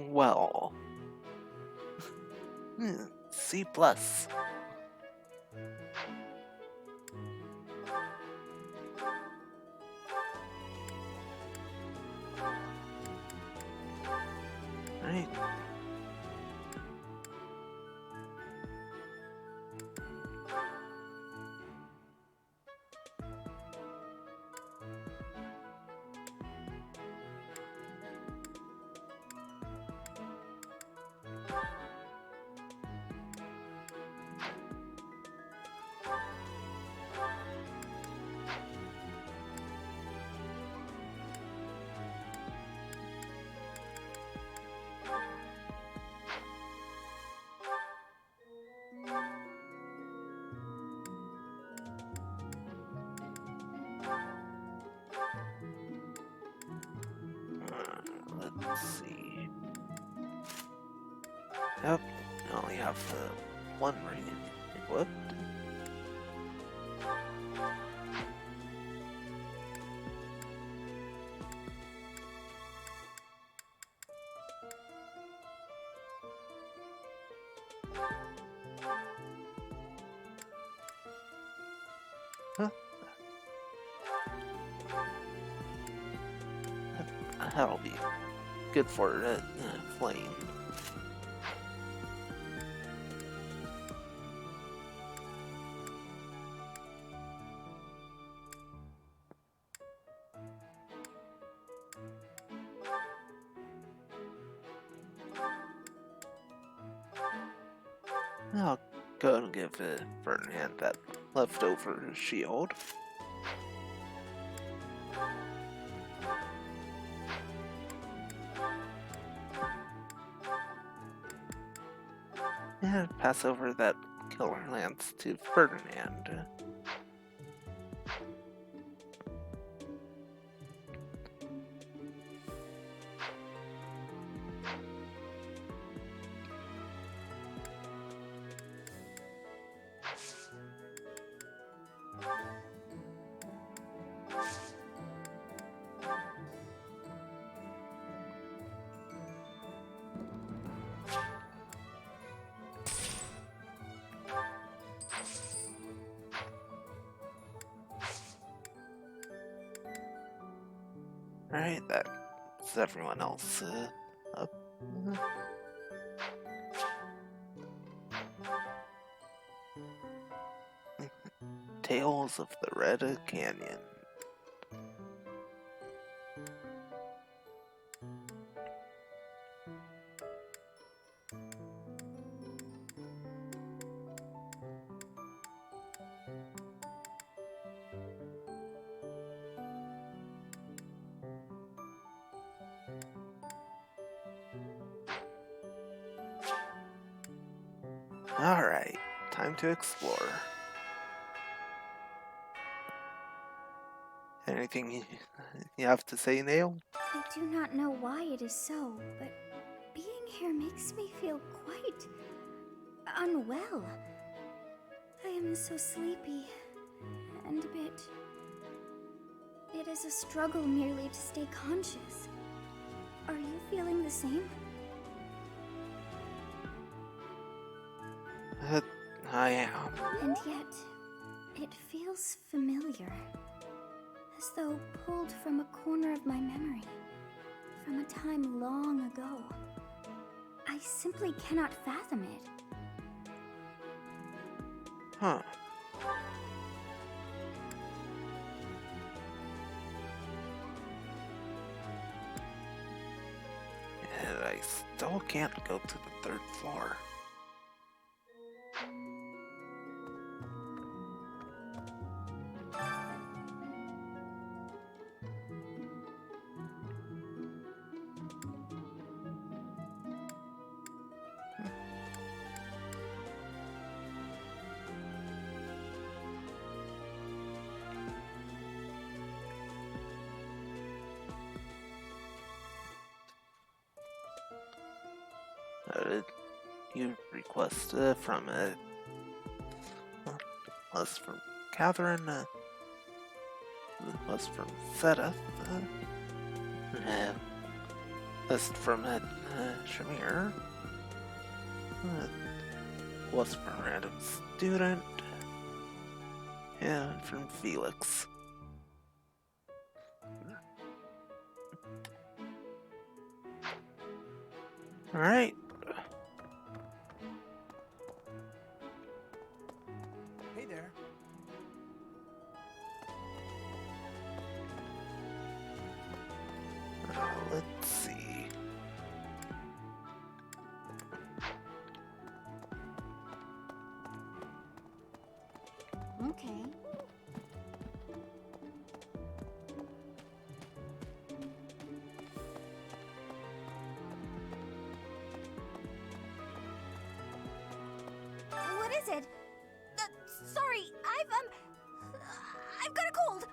Well. C+. Right. Let's see. Yep, I only have one ring equipped. Huh? That'll be good for flame. I'll go and give Ferdinand that leftover shield. And pass over that killer lance to Ferdinand. Alright, that's everyone else up. Tales of the Red Canyon. Alright, time to explore. Anything you have to say, Nail?
I do not know why it is so, but being here makes me feel quite unwell. I am so sleepy and a bit. It is a struggle merely to stay conscious. Are you feeling the same?
I am.
And yet, it feels familiar. As though pulled from a corner of my memory. From a time long ago. I simply cannot fathom it.
Huh. And I still can't go to the third floor. You request from request from Catherine, request from Zeta, request from Shamir, request from random student, and from Felix. All right.
Hey there.
Let's see.
Okay.
What is it? Sorry, I've got a cold.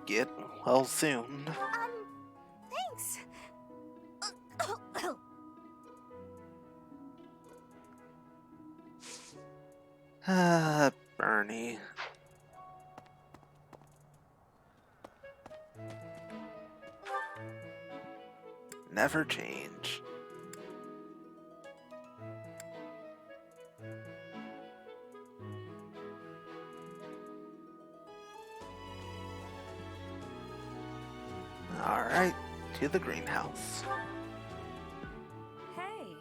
Get well soon.
Thanks.
Bernie. Never change. Alright, to the greenhouse.
Hey.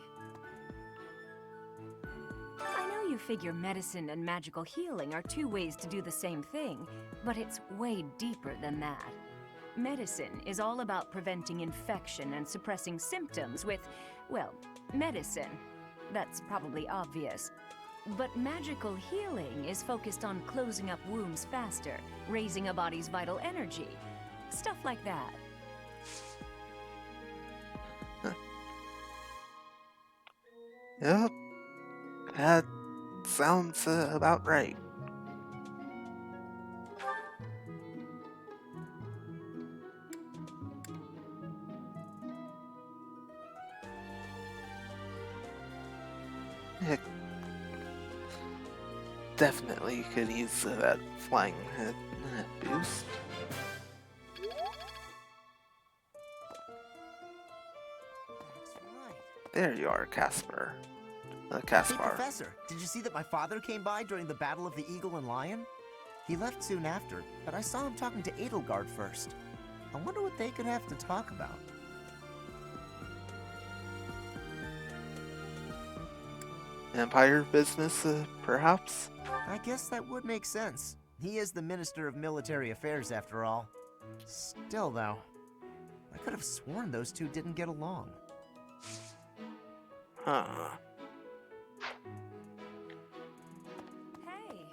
I know you figure medicine and magical healing are two ways to do the same thing, but it's way deeper than that. Medicine is all about preventing infection and suppressing symptoms with, well, medicine. That's probably obvious. But magical healing is focused on closing up wounds faster, raising a body's vital energy. Stuff like that.
Yep, that sounds about right. Heck, definitely could use that flying boost. There you are, Casper.
Hey,
Caspar.
Professor, did you see that my father came by during the Battle of the Eagle and Lion? He left soon after, but I saw him talking to Edelgard first. I wonder what they could have to talk about.
Empire business, perhaps?
I guess that would make sense. He is the Minister of Military Affairs, after all. Still, though, I could have sworn those two didn't get along.
Huh.
Hey.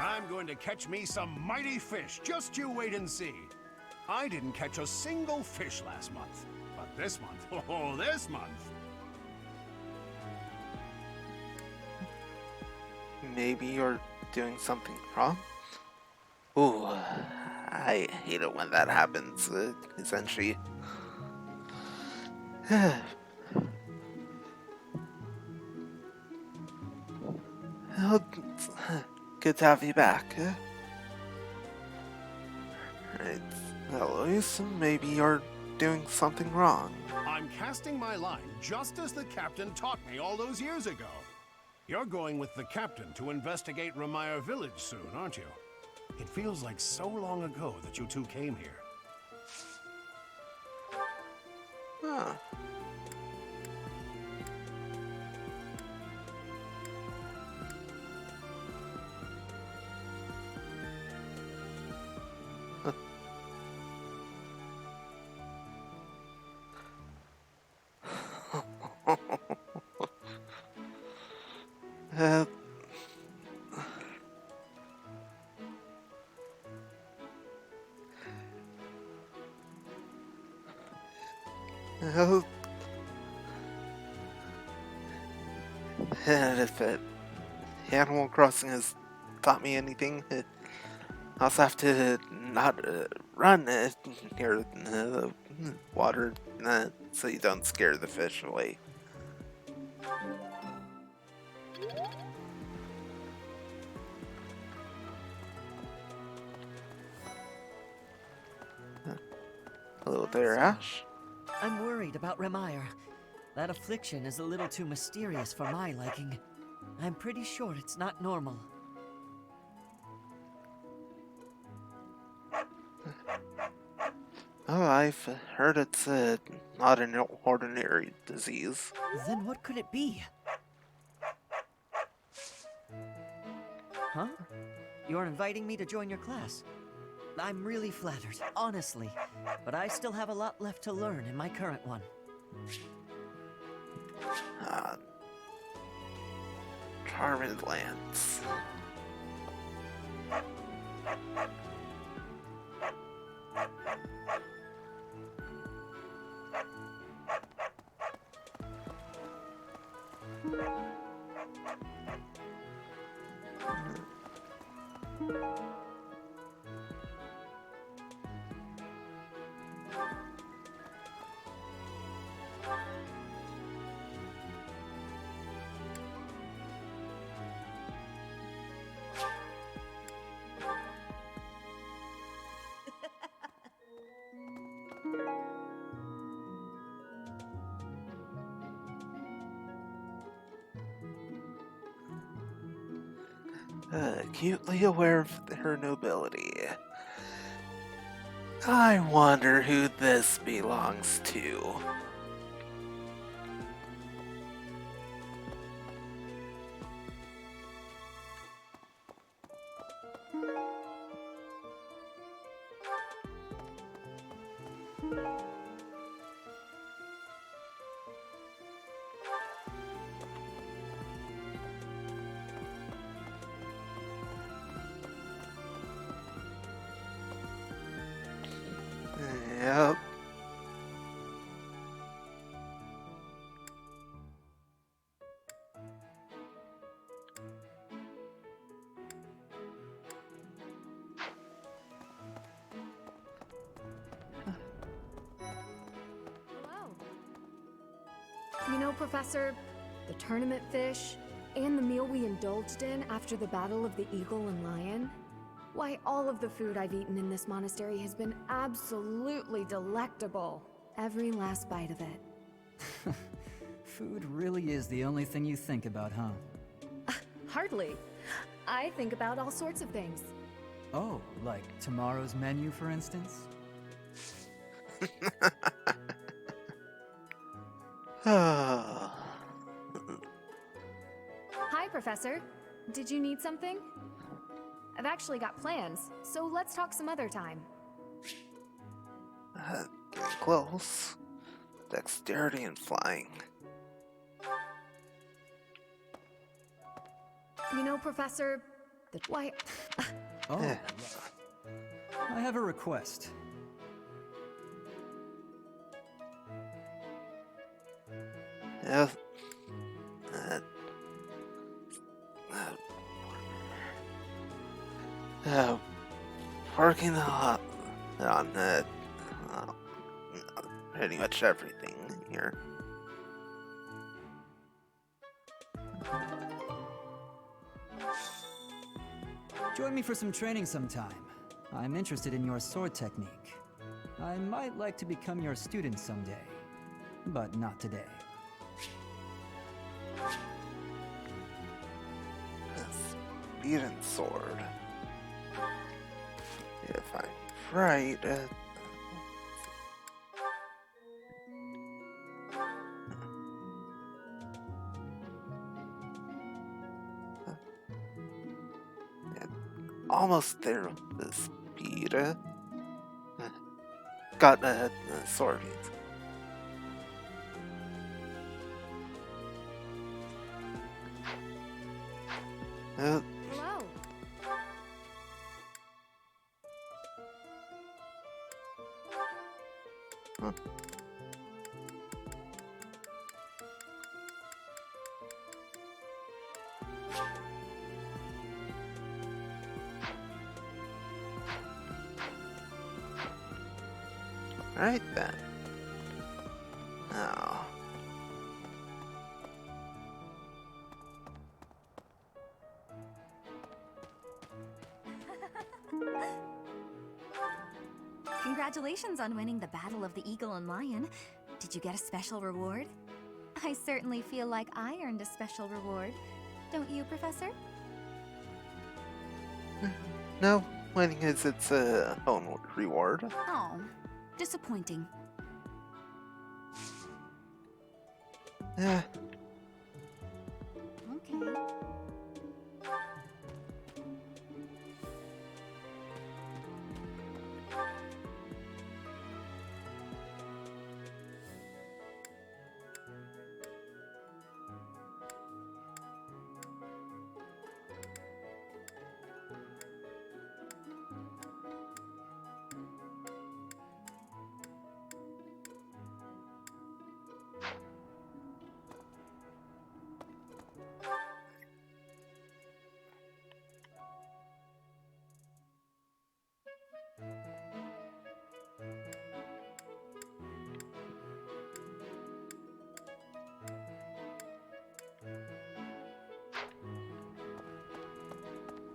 I'm going to catch me some mighty fish. Just you wait and see. I didn't catch a single fish last month. But this month, oh, this month.
Maybe you're doing something wrong? Ooh, I hate it when that happens, essentially. Well, good to have you back. Right, Eloise, maybe you're doing something wrong.
I'm casting my line just as the captain taught me all those years ago. You're going with the captain to investigate Ramire Village soon, aren't you? It feels like so long ago that you two came here.
Huh. uh, uh, and if Animal Crossing has taught me anything, I also have to not run near the water so you don't scare the fish away. Hello there, Ash.
I'm worried about Ramire. That affliction is a little too mysterious for my liking. I'm pretty sure it's not normal.
Oh, I've heard it's not an ordinary disease.
Then what could it be? Huh? You're inviting me to join your class? I'm really flattered, honestly. But I still have a lot left to learn in my current one.
Charmed Lands. Acutely aware of her nobility. I wonder who this belongs to. Yep.
Hello. You know, Professor, the tournament fish and the meal we indulged in after the Battle of the Eagle and Lion? Why, all of the food I've eaten in this monastery has been absolutely delectable. Every last bite of it.
Food really is the only thing you think about, huh?
Hardly. I think about all sorts of things.
Oh, like tomorrow's menu, for instance?
Hi, Professor. Did you need something? I've actually got plans, so let's talk some other time.
Close. Dexterity and flying.
You know, Professor, why...
Oh, I have a request.
Yeah. Working on pretty much everything here.
Join me for some training sometime. I'm interested in your sword technique. I might like to become your student someday, but not today.
Speed and sword. If I'm right, almost there with the speed. Got sword.
Hello.
Huh. Right then. Now.
Congratulations on winning the Battle of the Eagle and Lion. Did you get a special reward? I certainly feel like I earned a special reward. Don't you, Professor?
No, winning is its own reward.
Oh, disappointing.
Yeah.
Okay.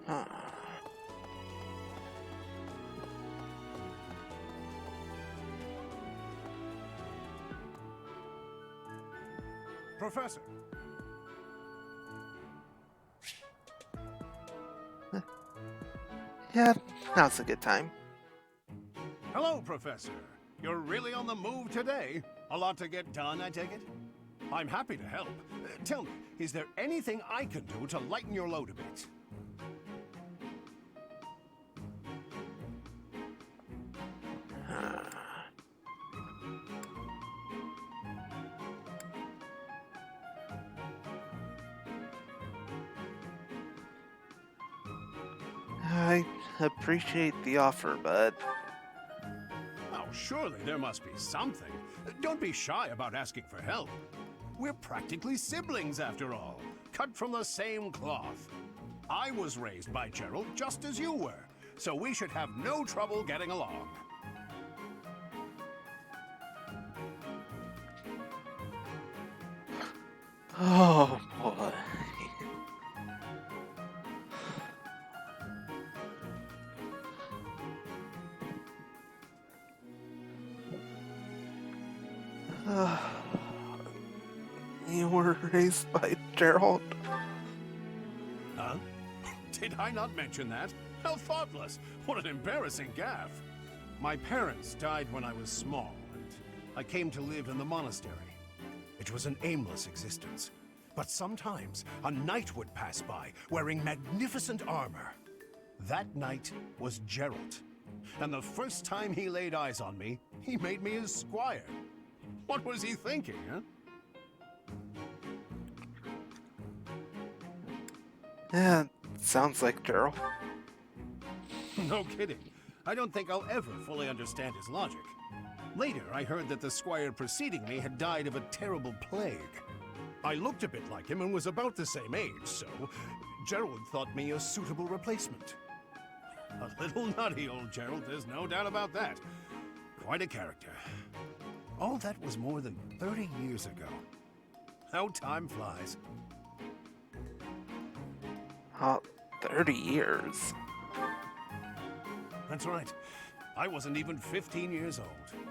Huh.
Professor!
Yeah, now's a good time.
Hello, Professor. You're really on the move today. A lot to get done, I take it? I'm happy to help. Tell me, is there anything I can do to lighten your load a bit?
I appreciate the offer, but
Oh, surely there must be something. Don't be shy about asking for help. We're practically siblings, after all, cut from the same cloth. I was raised by Gerald just as you were, so we should have no trouble getting along.
oh boy. You were raised by Gerald?
Huh? Did I not mention that? How thoughtless! What an embarrassing gaffe! My parents died when I was small, and I came to live in the monastery. It was an aimless existence. But sometimes a knight would pass by, wearing magnificent armor. That knight was Gerald. And the first time he laid eyes on me, he made me his squire. What was he thinking, huh?
Yeah, sounds like Gerald.
No kidding. I don't think I'll ever fully understand his logic. Later, I heard that the squire preceding me had died of a terrible plague. I looked a bit like him and was about the same age, so Gerald thought me a suitable replacement. A little nutty, old Gerald, there's no doubt about that. Quite a character. All that was more than 30 years ago. How time flies.
30 years.
That's right. I wasn't even 15 years old.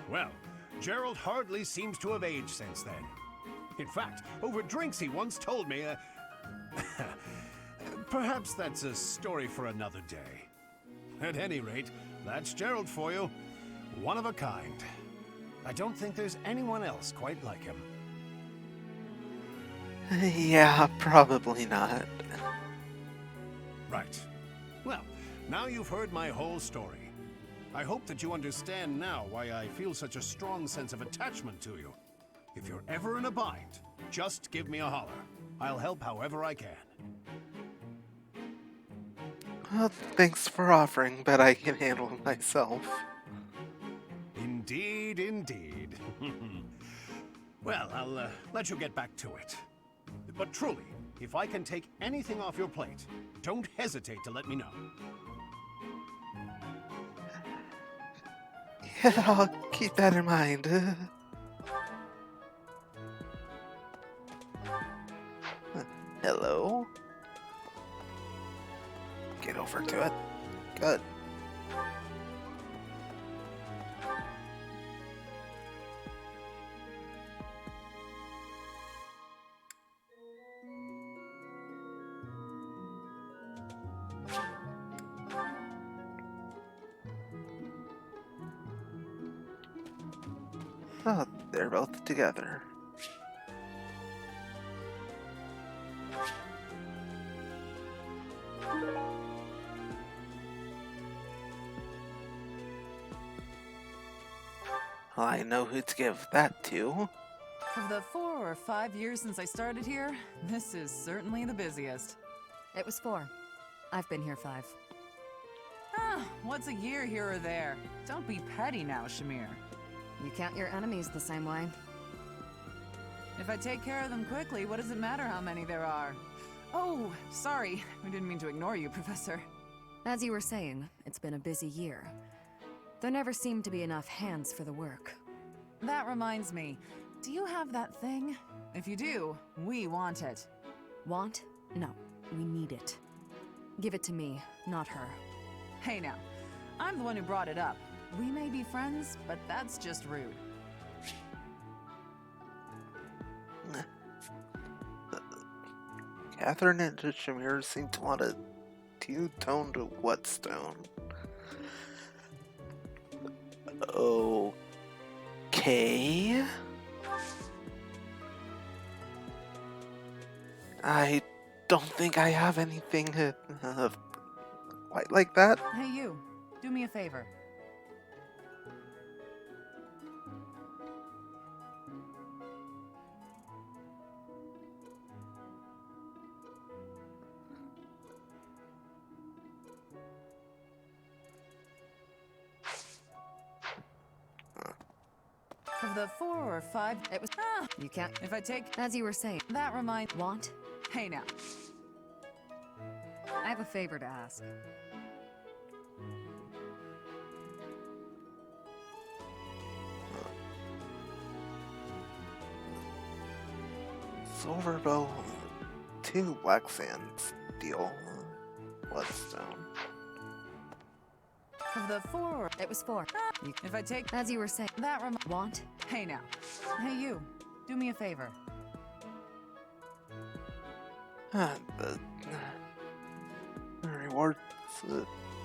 Well, Gerald hardly seems to have aged since then. In fact, over drinks he once told me, perhaps that's a story for another day. At any rate, that's Gerald for you. One of a kind. I don't think there's anyone else quite like him.
Yeah, probably not.
Right. Well, now you've heard my whole story. I hope that you understand now why I feel such a strong sense of attachment to you. If you're ever in a bind, just give me a holler. I'll help however I can.
Well, thanks for offering, but I can handle it myself.
Indeed, indeed. Well, I'll let you get back to it. But truly, if I can take anything off your plate, don't hesitate to let me know.
Yeah, I'll keep that in mind. Hello? Get over to it. Good. Oh, they're both together. I know who to give that to.
Of the 4 or 5 years since I started here, this is certainly the busiest.
It was 4. I've been here 5.
Ah, what's a year here or there? Don't be petty now, Shamir.
You count your enemies the same way.
If I take care of them quickly, what does it matter how many there are? Oh, sorry. We didn't mean to ignore you, Professor.
As you were saying, it's been a busy year. There never seemed to be enough hands for the work.
That reminds me. Do you have that thing? If you do, we want it.
Want? No, we need it. Give it to me, not her.
Hey now, I'm the one who brought it up. We may be friends, but that's just rude.
Catherine and Shamir seem to want to two-toned whetstone. Okay. I don't think I have anything quite like that.
Hey, you. Do me a favor. Of the 4 or 5, it was.
You can't.
If I take.
As you were saying.
That reminds.
Want?
Hey now.
I have a favor to ask.
Silver bow, 2 black sand steel whetstone.
Of the 4 or.
It was 4.
If I take.
As you were saying.
That reminds.
Want?
Hey now. Hey you. Do me a favor.
The reward's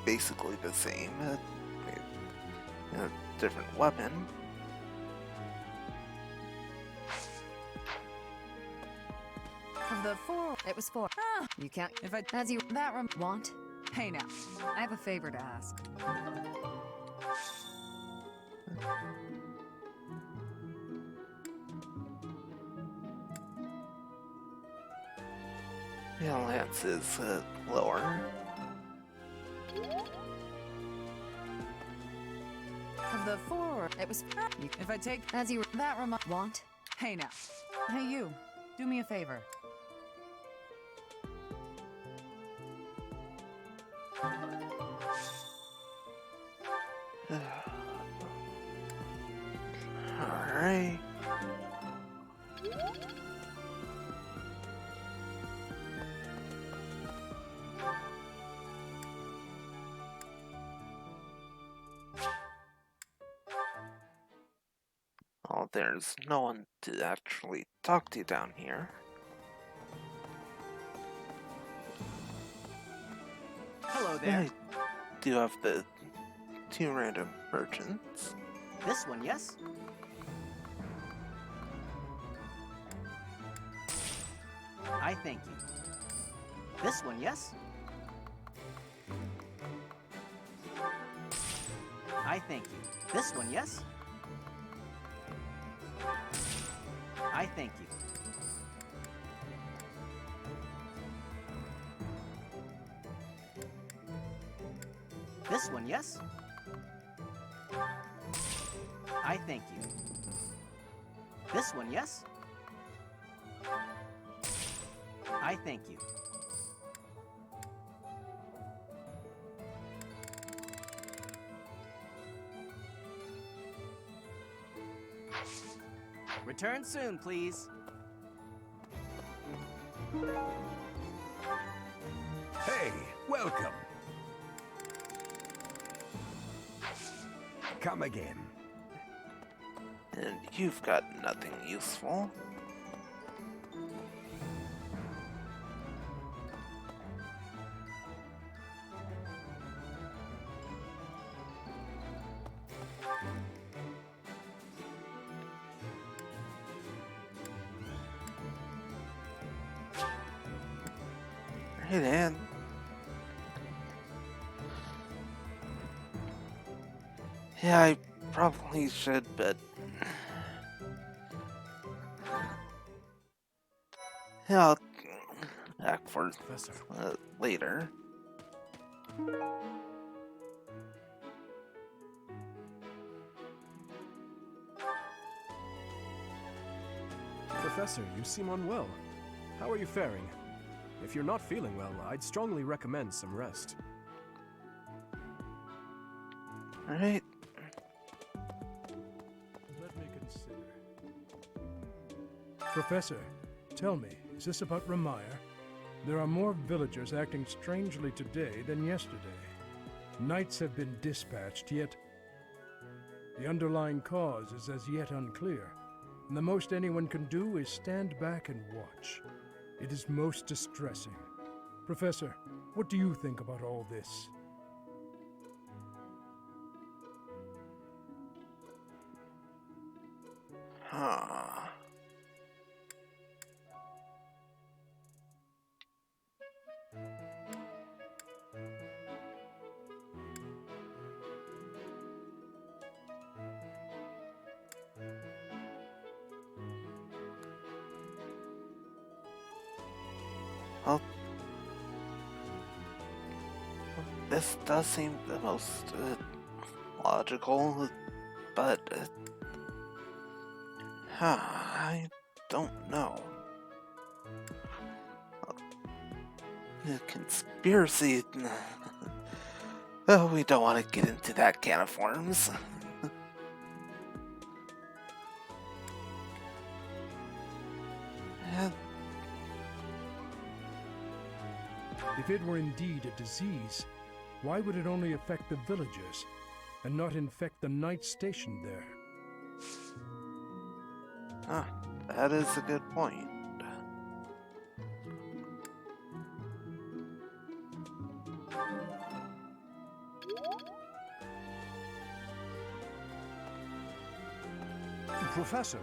basically the same. A different weapon.
Of the 4.
It was 4. You can't.
If I.
As you.
That
Want?
Hey now.
I have a favor to ask.
Yeah, Lance is lower.
Of the 4 or.
It was.
If I take.
As you.
That reminds.
Want?
Hey now. Hey you. Do me a favor.
Alright. Oh, there's no one to actually talk to down here.
Hello there.
I do have the 2 random merchants.
This one, yes? I thank you. This one, yes? I thank you. This one, yes? I thank you. This one, yes? I thank you. This one, yes? I thank you. Return soon, please.
Hey, welcome. Come again.
And you've got nothing useful. Right in. Yeah, I probably should, but yeah, I'll back for later.
Professor, you seem unwell. How are you faring? If you're not feeling well, I'd strongly recommend some rest.
Alright.
Let me consider. Professor, tell me, is this about Ramire? There are more villagers acting strangely today than yesterday. Knights have been dispatched, yet the underlying cause is as yet unclear, and the most anyone can do is stand back and watch. It is most distressing. Professor, What do you think about all this?
Huh. Well, this does seem the most logical, but I don't know. The conspiracy. Oh, we don't want to get into that can of worms.
If it were indeed a disease, why would it only affect the villagers and not infect the knights stationed there?
Ah, that is a good point.
Professor,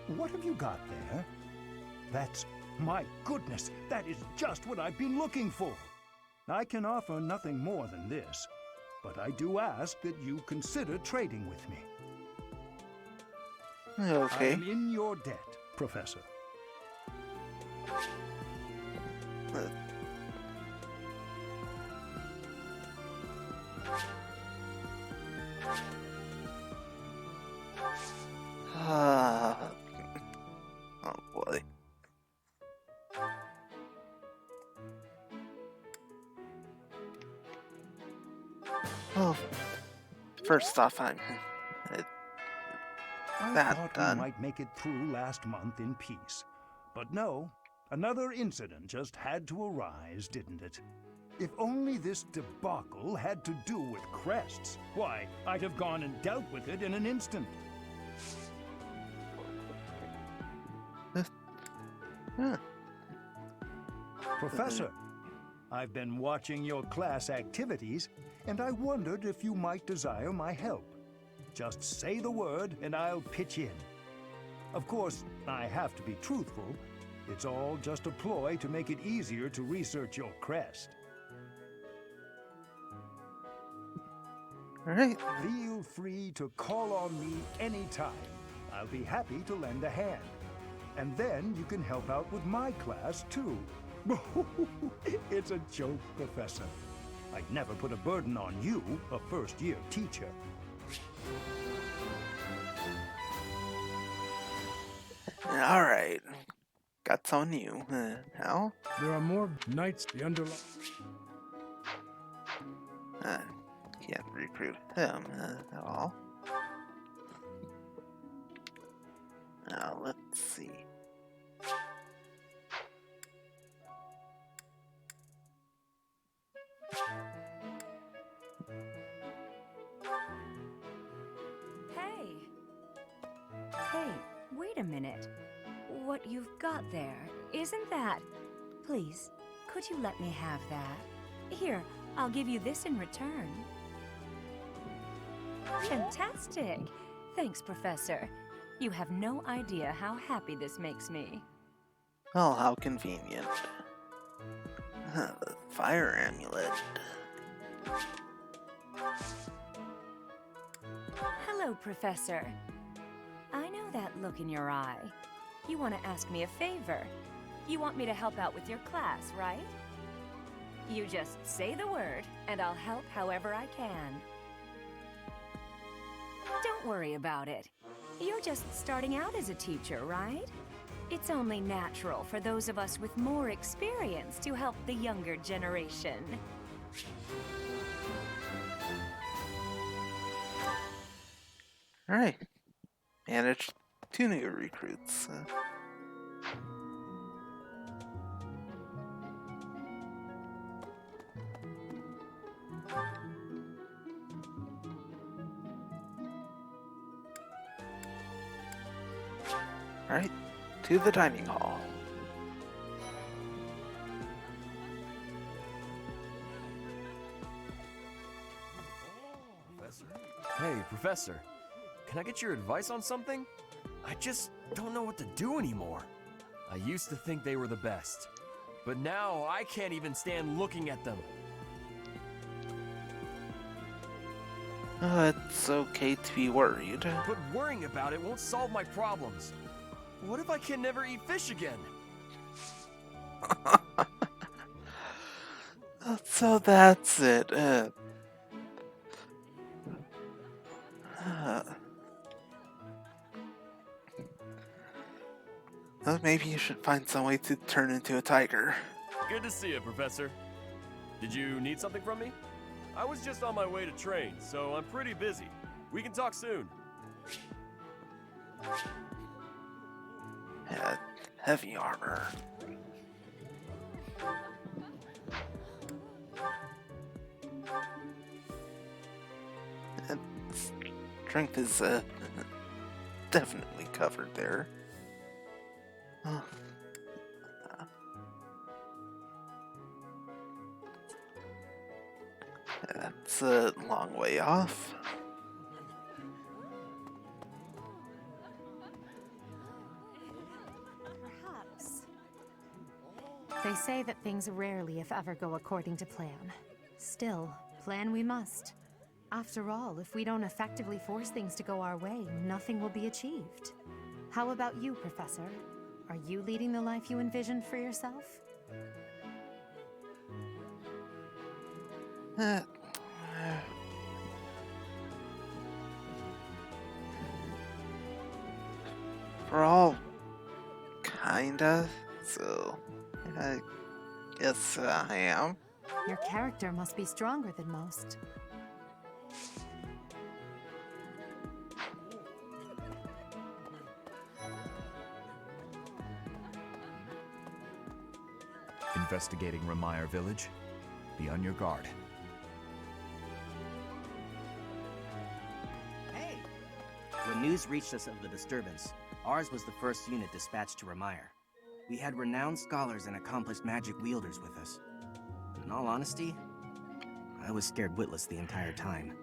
what have you got there? That's... my goodness, that is just what I've been looking for. I can offer nothing more than this, but I do ask that you consider trading with me.
Okay.
I am in your debt, Professor.
Oh boy. Well, first off, I'm
I
that
thought
done.
we might make it through last month in peace. But no, another incident just had to arise, didn't it? If only this debacle had to do with crests, why, I'd have gone and dealt with it in an instant. Professor, I've been watching your class activities, and I wondered if you might desire my help. Just say the word, and I'll pitch in. Of course, I have to be truthful. It's all just a ploy to make it easier to research your crest.
All right.
Feel free to call on me anytime. I'll be happy to lend a hand. And then you can help out with my class, too. It's a joke, Professor. I'd never put a burden on you, a first-year teacher.
All right. Got some new. Now?
There are more knights the underlying.
Can't recruit him at all. Now, let's see.
Hey. Hey, wait a minute. What you've got there, isn't that... Please, could you let me have that? Here, I'll give you this in return. Fantastic! Thanks, Professor. You have no idea how happy this makes me.
Oh, how convenient. The fire amulet.
Hello, Professor. I know that look in your eye. You want to ask me a favor. You want me to help out with your class, right? You just say the word, and I'll help however I can. Don't worry about it. You're just starting out as a teacher, right? It's only natural for those of us with more experience to help the younger generation.
Alright. Managed 2 new recruits. Alright, to the dining hall.
Hey, Professor. Can I get your advice on something? I just don't know what to do anymore. I used to think they were the best, but now I can't even stand looking at them.
It's okay to be worried.
But worrying about it won't solve my problems. What if I can never eat fish again?
So that's it. Maybe you should find some way to turn into a tiger.
Good to see you, Professor. Did you need something from me? I was just on my way to train, so I'm pretty busy. We can talk soon.
Yeah, heavy armor. And strength is definitely covered there. That's a long way off.
Perhaps. They say that things rarely, if ever, go according to plan. Still, plan we must. After all, if we don't effectively force things to go our way, nothing will be achieved. How about you, Professor? Are you leading the life you envisioned for yourself?
We're all kinda, so I guess I am.
Your character must be stronger than most.
Investigating Remire Village. Be on your guard.
Hey! When news reached us of the disturbance, ours was the first unit dispatched to Remire. We had renowned scholars and accomplished magic wielders with us. In all honesty, I was scared witless the entire time.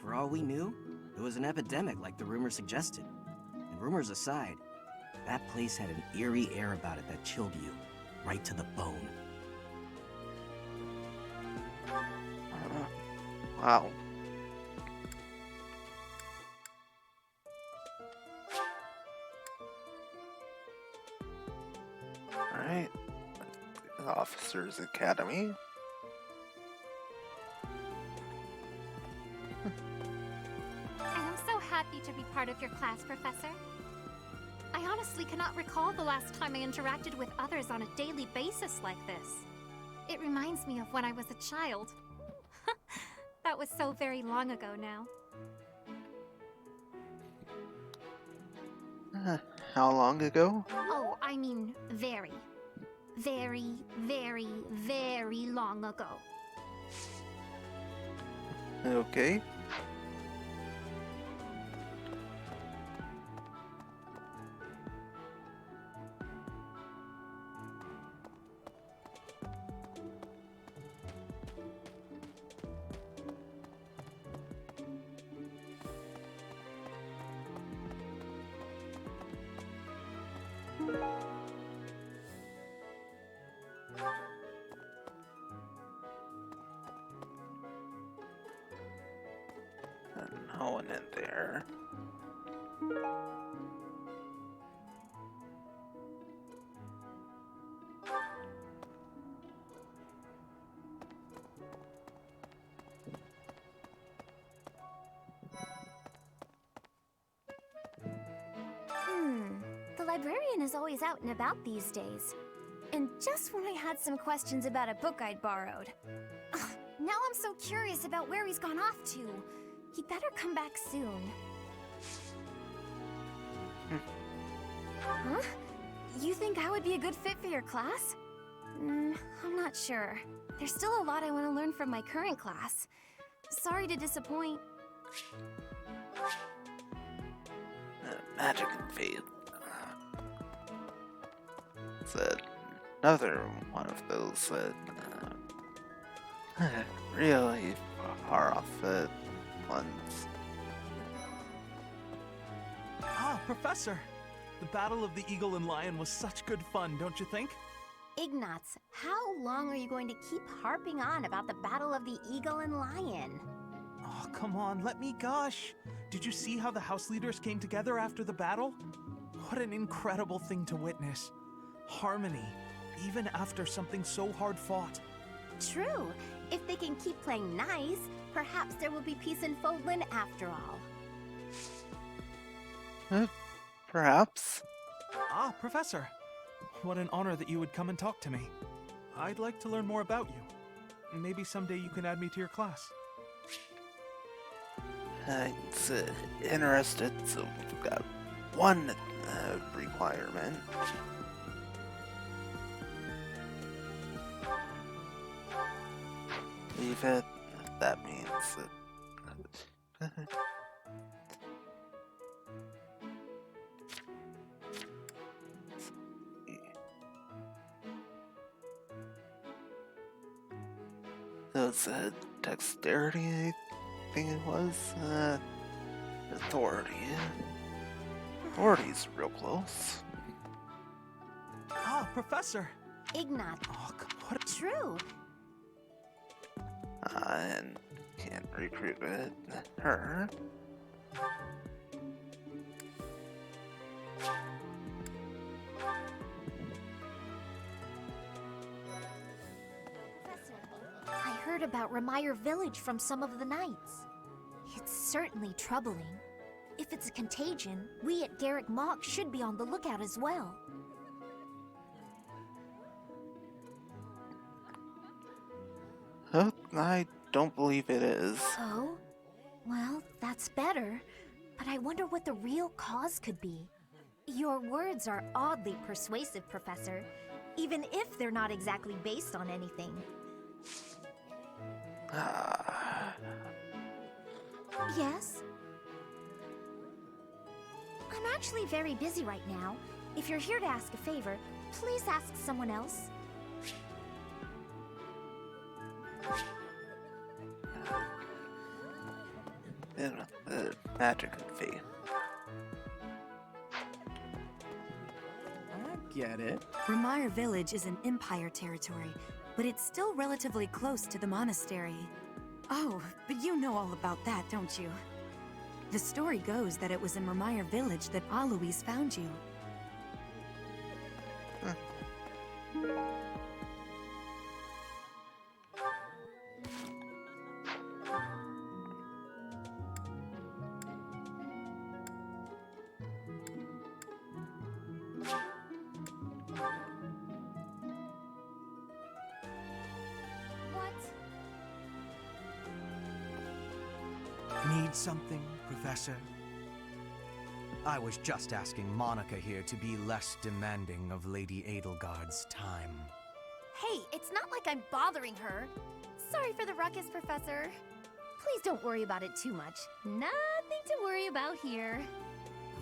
For all we knew, it was an epidemic like the rumors suggested. And rumors aside, that place had an eerie air about it that chilled you, right to the bone.
Wow. Alright. Officers Academy.
I am so happy to be part of your class, Professor. I honestly cannot recall the last time I interacted with others on a daily basis like this. It reminds me of when I was a child. That was so very long ago now.
How long ago?
Oh, I mean very, very, very, very long ago.
Okay. No one in there.
The librarian is always out and about these days. And just when I had some questions about a book I'd borrowed. Ugh, now I'm so curious about where he's gone off to. He'd better come back soon. Huh? You think I would be a good fit for your class? I'm not sure. There's still a lot I want to learn from my current class. Sorry to disappoint.
Magic and faith. It's another one of those really far off ones.
Professor! The Battle of the Eagle and Lion was such good fun, don't you think?
Ignatz, how long are you going to keep harping on about the Battle of the Eagle and Lion?
Oh, come on, let me gush. Did you see how the house leaders came together after the battle? What an incredible thing to witness. Harmony, even after something so hard fought.
True. If they can keep playing nice, perhaps there will be peace in Fodlan after all.
Perhaps.
Ah, Professor. What an honor that you would come and talk to me. I'd like to learn more about you. Maybe someday you can add me to your class.
It's interested, so we've got one requirement. Leave it. That means those dexterity, I think it was. Authority. Authority's real close.
Ah, Professor!
Ignatz.
Oh, what?
True.
And can't recruit her.
I heard about Remire Village from some of the knights. It's certainly troubling. If it's a contagion, we at Garrick Mock should be on the lookout as well.
Oh, I don't believe it is.
Oh? Well, that's better. But I wonder what the real cause could be. Your words are oddly persuasive, Professor, even if they're not exactly based on anything. Yes? I'm actually very busy right now. If you're here to ask a favor, please ask someone else.
Magic and faith.
I get it.
Remire Village is an Empire territory, but it's still relatively close to the monastery. Oh, but you know all about that, don't you? The story goes that it was in Remire Village that Alois found you.
Need something, Professor? I was just asking Monica here to be less demanding of Lady Edelgard's time.
Hey, it's not like I'm bothering her. Sorry for the ruckus, Professor. Please don't worry about it too much. Nothing to worry about here.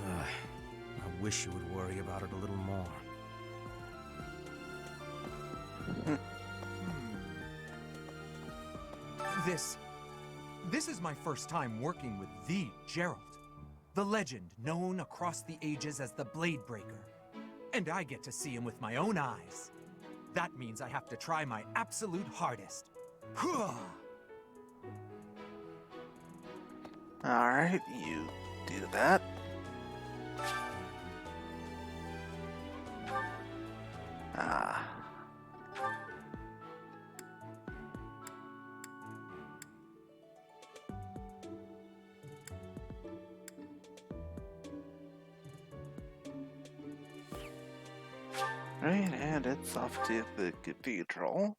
I wish you would worry about it a little more.
This is my first time working with the Gerald, the legend known across the ages as the Blade Breaker. And I get to see him with my own eyes. That means I have to try my absolute hardest.
Alright, you do that. Right, and it's off to the cathedral.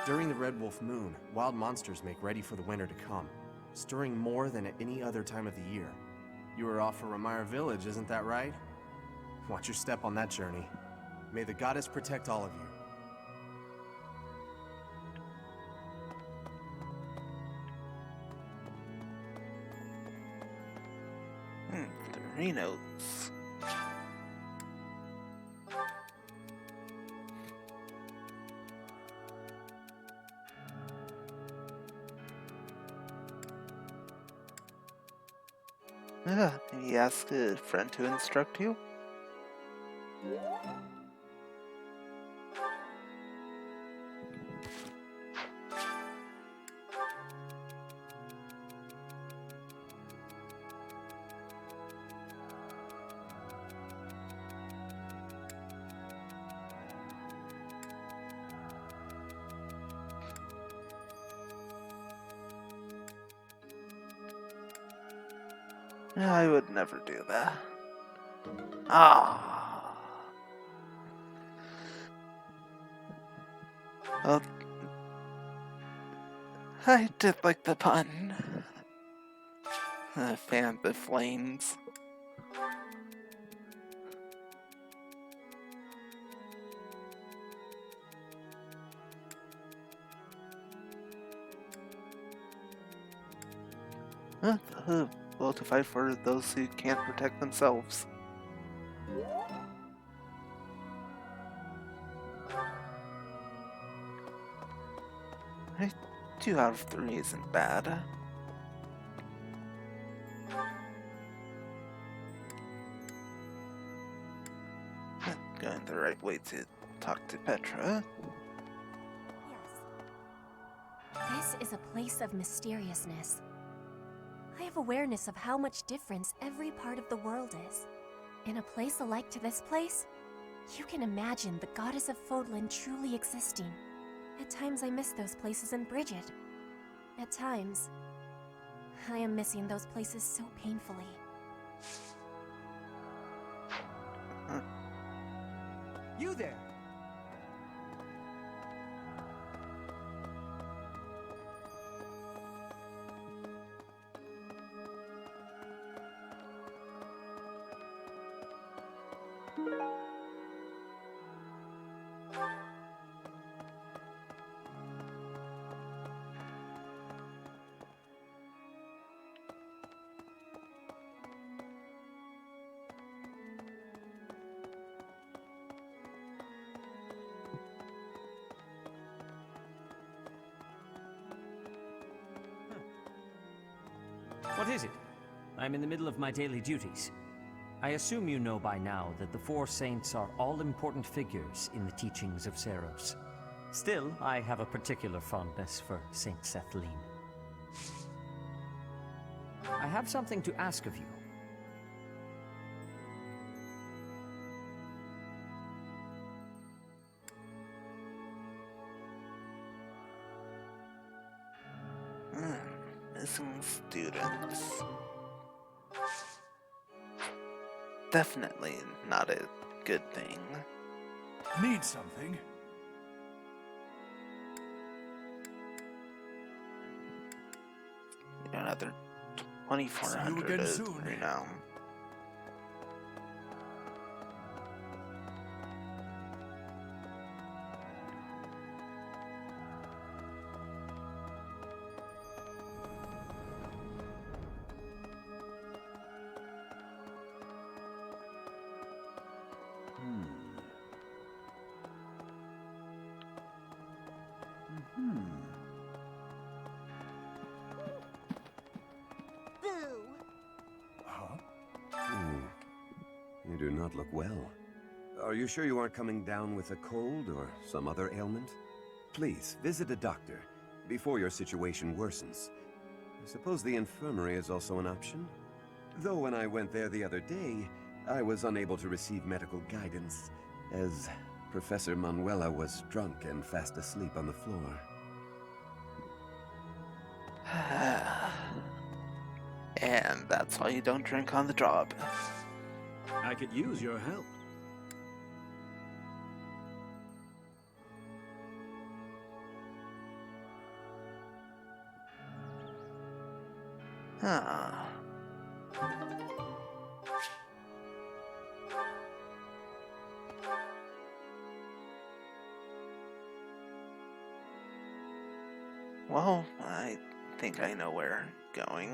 During the Red Wolf Moon, wild monsters make ready for the winter to come, stirring more than at any other time of the year. You were off for Remire Village, isn't that right? Watch your step on that journey. May the goddess protect all of you.
3 notes. Maybe ask a friend to instruct you? I would never do that. Ah. Well, I did like the pun. Fan the flames. Well, to fight for those who can't protect themselves. Right, 2 out of 3 isn't bad. Going the right way to talk to Petra.
This is a place of mysteriousness. I have awareness of how much difference every part of the world is. In a place alike to this place, you can imagine the goddess of Fodlan truly existing. At times I miss those places in Bridget. At times, I am missing those places so painfully.
You there!
What is it? I'm in the middle of my daily duties. I assume you know by now that the 4 saints are all-important figures in the teachings of Seros. Still, I have a particular fondness for Saint Sethlin. I have something to ask of you.
Missing students. Definitely not a good thing.
Need something?
Another 2,400 renown.
You do not look well. Are you sure you aren't coming down with a cold or some other ailment? Please, visit a doctor before your situation worsens. I suppose the infirmary is also an option? Though when I went there the other day, I was unable to receive medical guidance, as Professor Manuela was drunk and fast asleep on the floor.
And that's why you don't drink on the job.
I could use your help.
Well, I think I know where I'm going.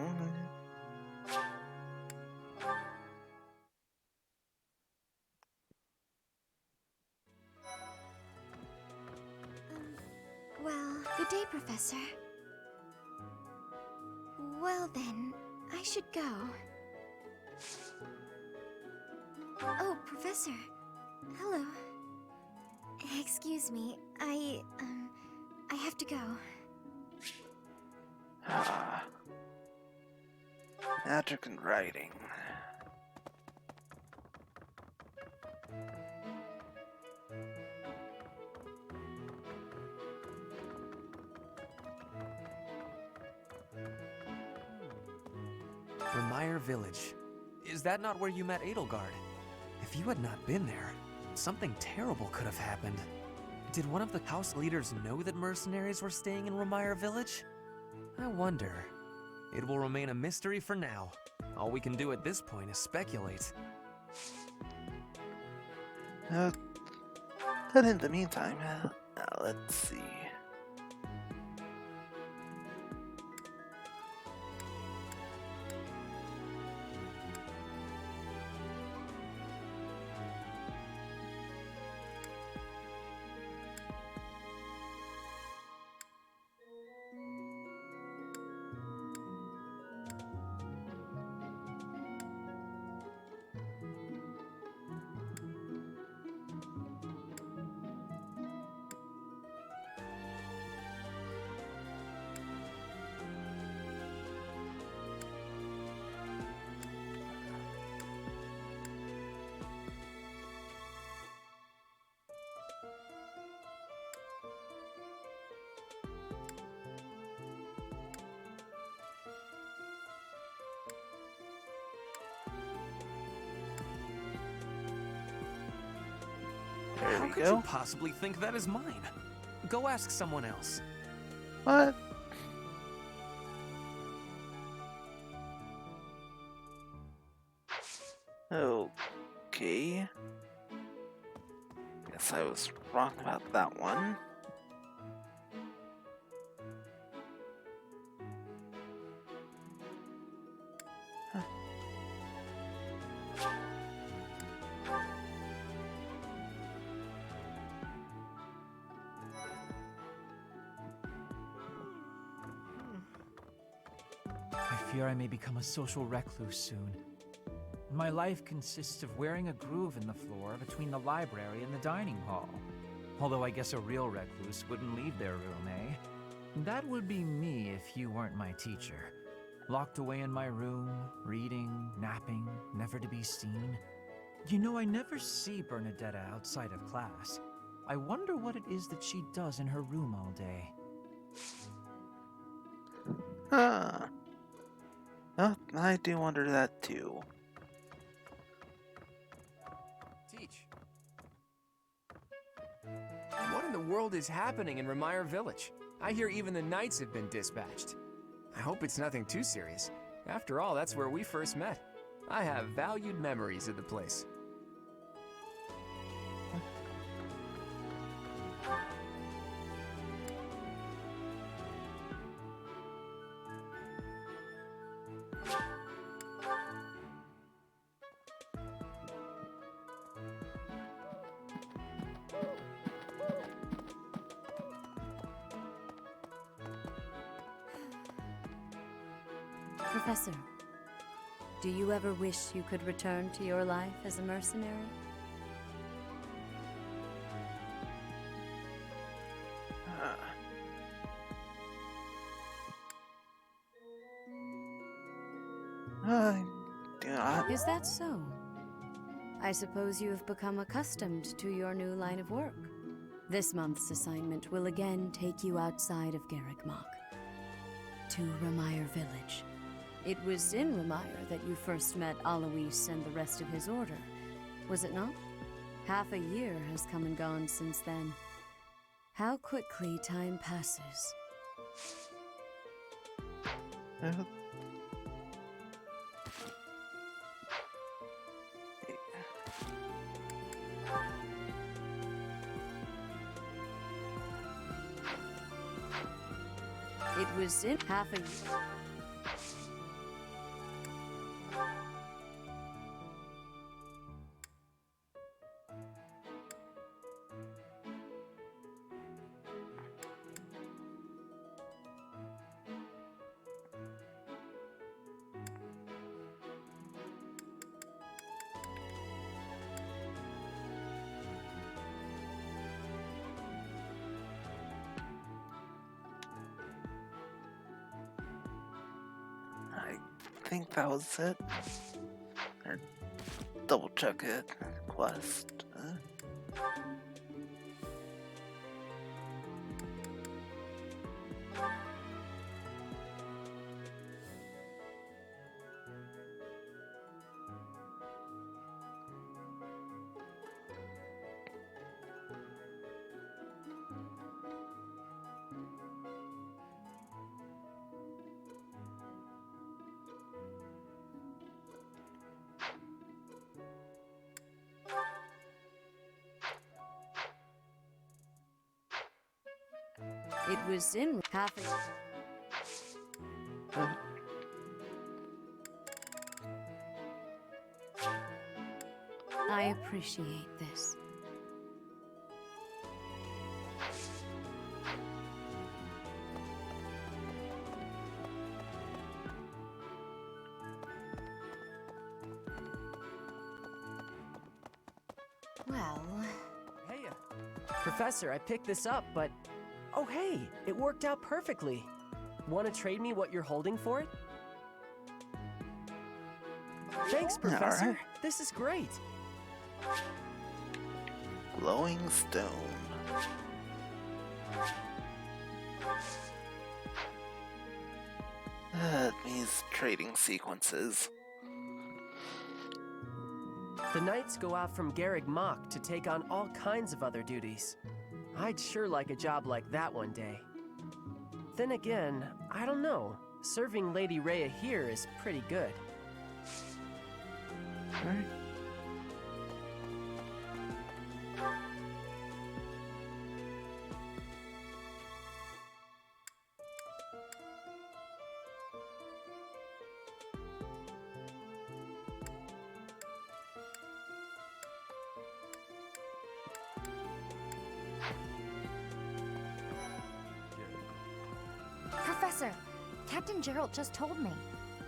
Well, good day, Professor. Well then, I should go. Oh, Professor. Hello. Excuse me, I have to go.
Magic and writing.
Remire Village. Is that not where you met Edelgard? If you had not been there, something terrible could have happened. Did one of the house leaders know that mercenaries were staying in Remire Village? I wonder. It will remain a mystery for now. All we can do at this point is speculate.
But in the meantime, let's see.
How could you possibly think that is mine? Go ask someone else.
What? Okay. Guess I was wrong about that one.
I fear I may become a social recluse soon. My life consists of wearing a groove in the floor between the library and the dining hall. Although I guess a real recluse wouldn't leave their room, eh? That would be me if you weren't my teacher. Locked away in my room, reading, napping, never to be seen. You know, I never see Bernadetta outside of class. I wonder what it is that she does in her room all day.
Well, I do wonder that too.
Teach. What in the world is happening in Remire Village? I hear even the knights have been dispatched. I hope it's nothing too serious. After all, that's where we first met. I have valued memories of the place.
Professor, do you ever wish you could return to your life as a mercenary? Is that so? I suppose you have become accustomed to your new line of work. This month's assignment will again take you outside of Garrickmach, to Remire Village. It was in Remire that you first met Alois and the rest of his order, was it not? Half a year has come and gone since then. How quickly time passes. It was in half a year.
think that was it. Or double check it. Quest.
It was in half I appreciate this.
Well...
Hey, Professor, I picked this up, but... Oh hey, it worked out perfectly. Want to trade me what you're holding for it? Thanks, Professor.
Alright.
This is great.
Glowing stone. These trading sequences.
The knights go out from Garreg Mach to take on all kinds of other duties. I'd sure like a job like that one day. Then again, I don't know. Serving Lady Rhea here is pretty good.
Alright.
Professor, Captain Gerald just told me.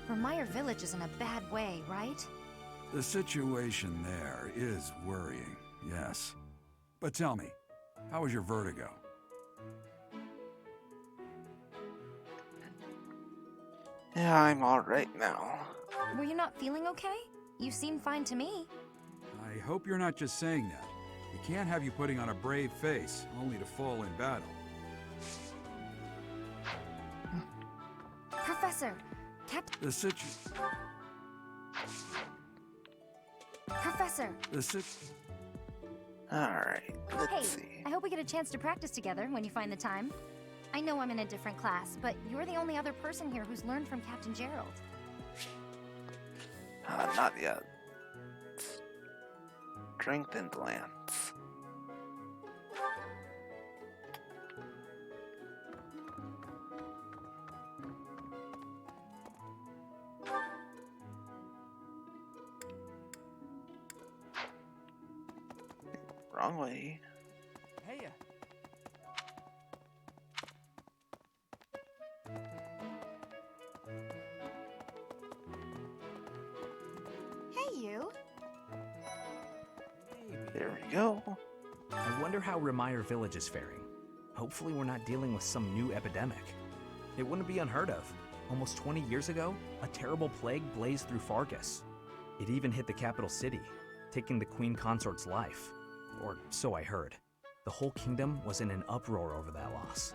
Remire Village is in a bad way, right?
The situation there is worrying, yes. But tell me, how was your vertigo?
Yeah, I'm alright now.
Were you not feeling okay? You seem fine to me.
I hope you're not just saying that. We can't have you putting on a brave face, only to fall in battle.
Professor,
The situ...
Professor!
Alright, let's
Hey,
see.
I hope we get a chance to practice together when you find the time. I know I'm in a different class, but you're the only other person here who's learned from Captain Gerald.
Not yet. Strengthened lance. Wrong way.
Hey,
Hey, you!
There we go.
I wonder how Remire Village is faring. Hopefully we're not dealing with some new epidemic. It wouldn't be unheard of. Almost 20 years ago, a terrible plague blazed through Fargus. It even hit the capital city, taking the Queen Consort's life. Or so I heard. The whole kingdom was in an uproar over that loss.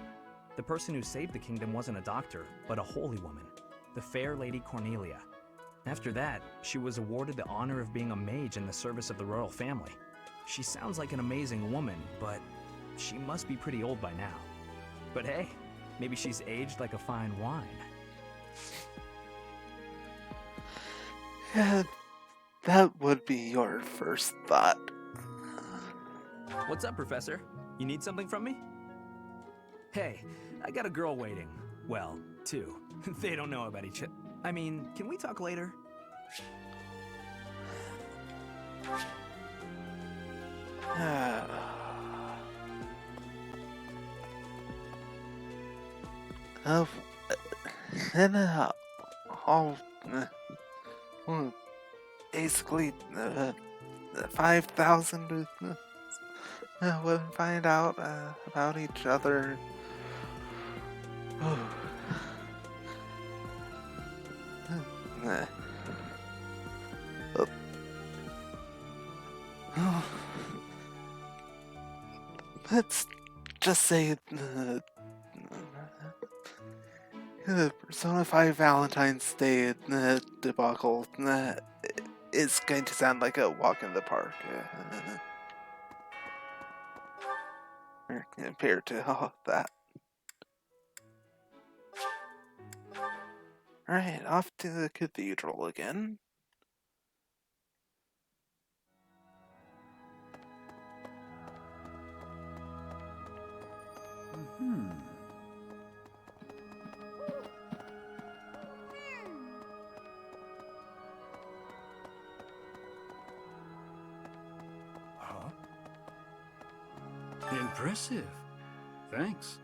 The person who saved the kingdom wasn't a doctor, but a holy woman, the fair Lady Cornelia. After that, she was awarded the honor of being a mage in the service of the royal family. She sounds like an amazing woman, but she must be pretty old by now. But hey, maybe she's aged like a fine wine.
Yeah, that would be your first thought.
What's up, Professor? You need something from me? Hey, I got a girl waiting. Well, two. They don't know about each other. I mean, can we talk later?
Then I'll basically 5,000 would find out about each other. Let's just say Persona 5 Valentine's Day debacle is going to sound like a walk in the park compared to all that. Alright, off to the cathedral again.
Huh? Impressive. Thanks.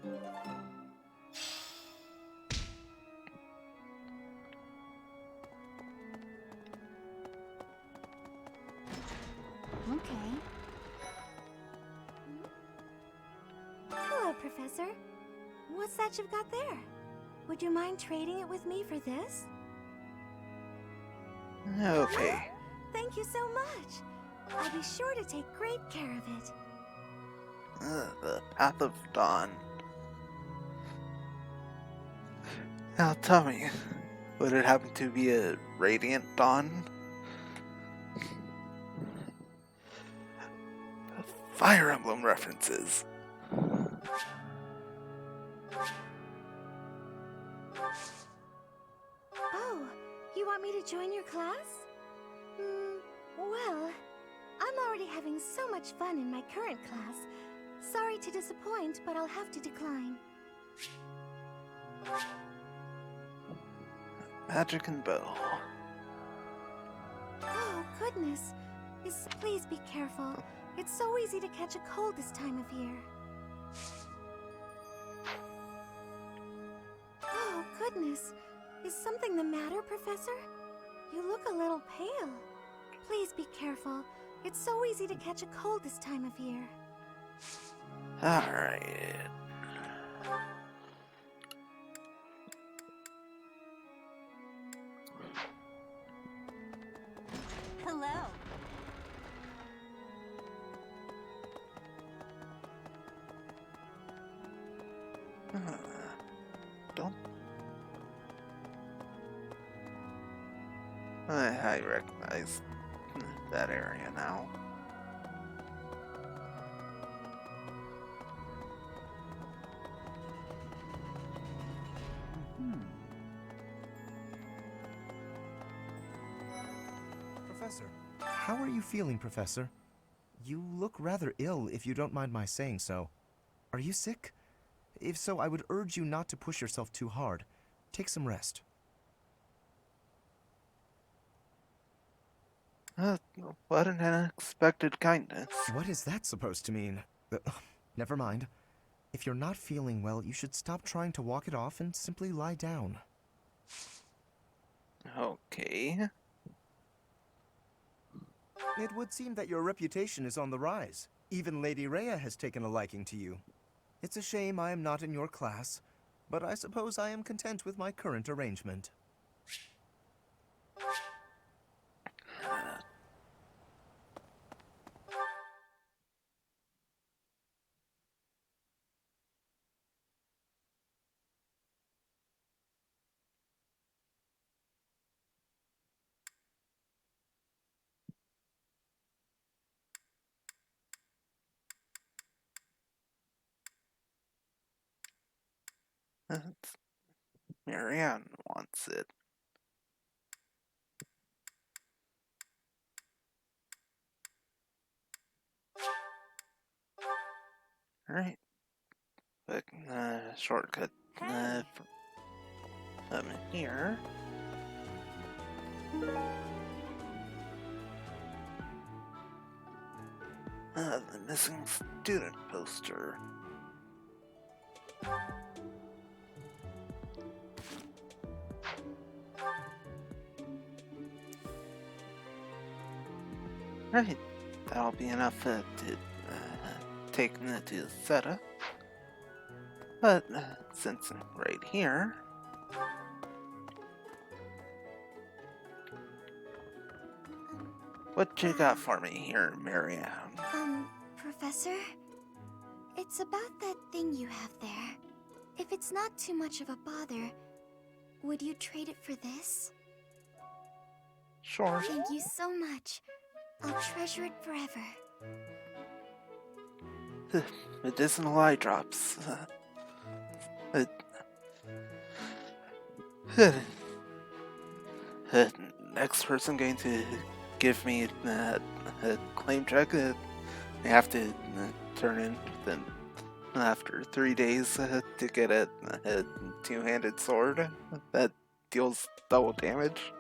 Okay. Hello, Professor. What's that you've got there? Would you mind trading it with me for this?
Okay.
Thank you so much. I'll be sure to take great care of it.
The Path of Dawn. Now tell me, would it happen to be a Radiant Dawn? Fire Emblem references.
Oh, you want me to join your class? Well, I'm already having so much fun in my current class. Sorry to disappoint, but I'll have to decline.
Magic and Bow.
Oh, goodness. Please be careful. It's so easy to catch a cold this time of year. Oh, goodness. Is something the matter, Professor? You look a little pale. Please be careful. It's so easy to catch a cold this time of year.
Alright.
Hello.
Don't. I recognize that area now.
Professor, how are you feeling, Professor? You look rather ill, if you don't mind my saying so. Are you sick? If so, I would urge you not to push yourself too hard. Take some rest.
What an unexpected kindness.
What is that supposed to mean? Never mind. If you're not feeling well, you should stop trying to walk it off and simply lie down.
Okay.
It would seem that your reputation is on the rise. Even Lady Rhea has taken a liking to you. It's a shame I am not in your class, but I suppose I am content with my current arrangement.
Marianne wants it. Alright. Quick shortcut from here. The missing student poster. Right, that'll be enough to take me to setup. But since I'm right here, What you got for me here, Miriam?
Professor? It's about that thing you have there. If it's not too much of a bother, would you trade it for this?
Sure.
Thank you so much. I'll treasure it forever.
Medicinal eye drops. Next person going to give me a claim check. They have to turn in within after 3 days to get a two-handed sword that deals double damage.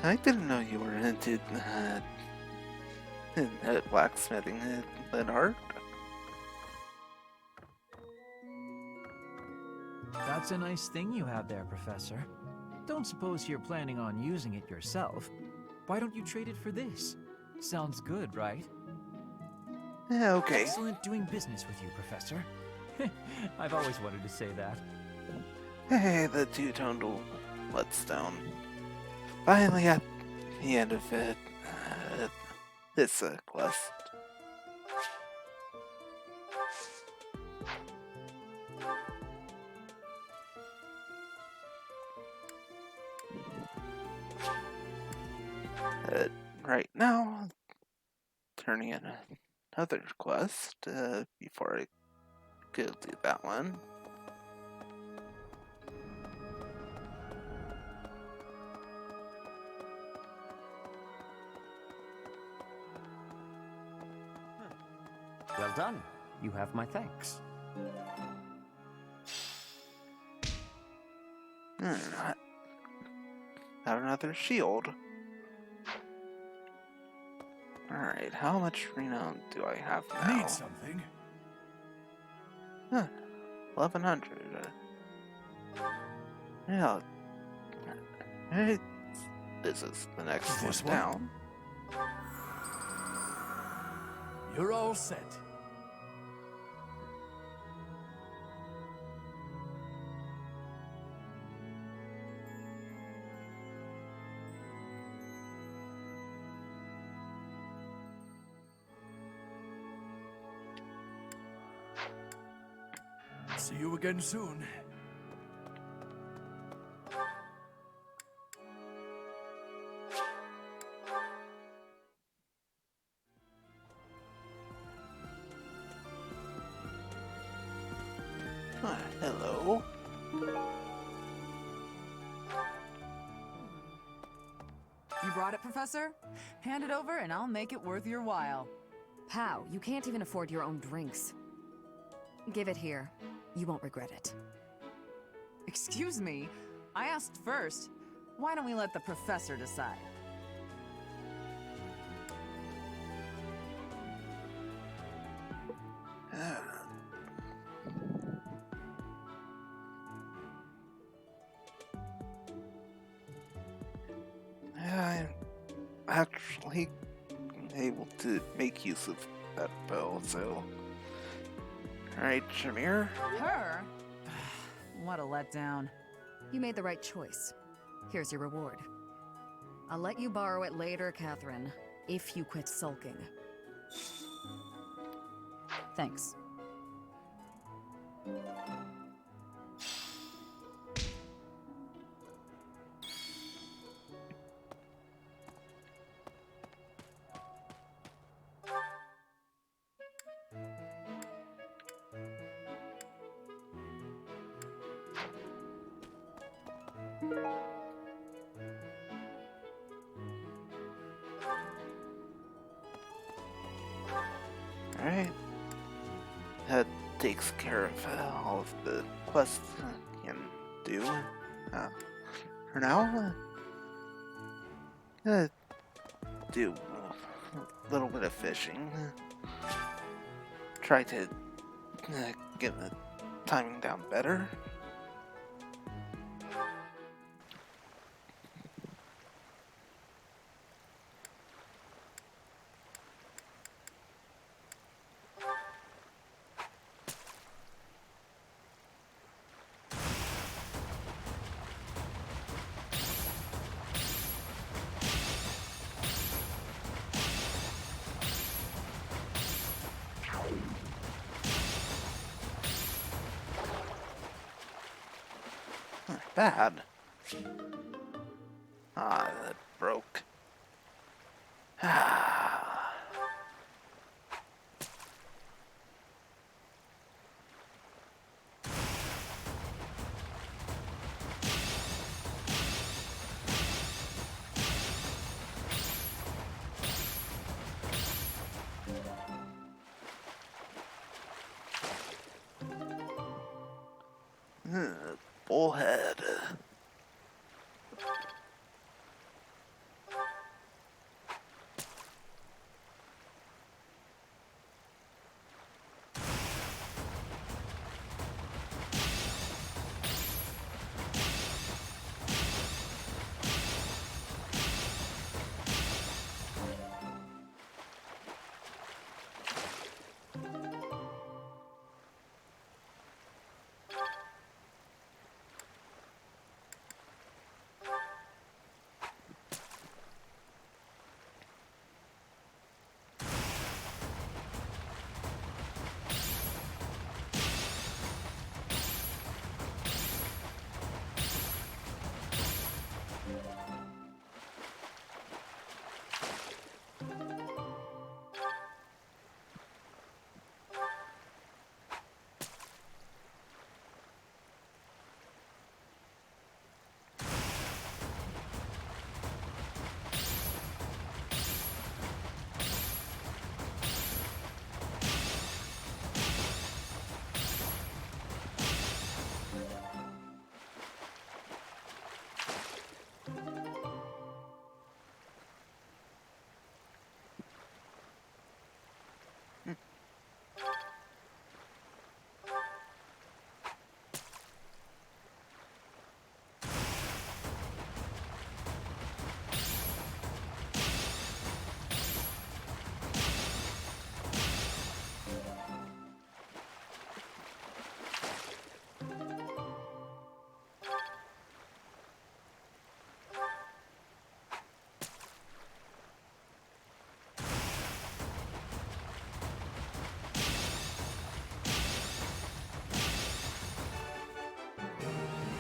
I didn't know you were into blacksmithing and art.
That's a nice thing you have there, Professor. Don't suppose you're planning on using it yourself. Why don't you trade it for this? Sounds good, right?
Yeah, okay.
Excellent doing business with you, Professor. I've always wanted to say that.
Hey, the two-toned bloodstone. Finally at the end of this quest. Right now, turning in another quest before I go do that one.
Well done. You have my thanks.
Have another shield. Alright, how much renown do I have now?
Need something?
1100. Yeah. Hey, this is the next
This
one down.
You're all set. See you again soon.
Hello.
You brought it, Professor? Hand it over and I'll make it worth your while.
How? You can't even afford your own drinks. Give it here. You won't regret it.
Excuse me? I asked first. Why don't we let the Professor decide?
I'm actually able to make use of that bow, so... Alright, Shamir?
Her? What a letdown.
You made the right choice. Here's your reward. I'll let you borrow it later, Catherine, if you quit sulking. Thanks.
Alright. That takes care of all of the quests I can do. For now, do a little bit of fishing. Try to get the timing down better. bad. Ah, that broke. Ah. Bullhead.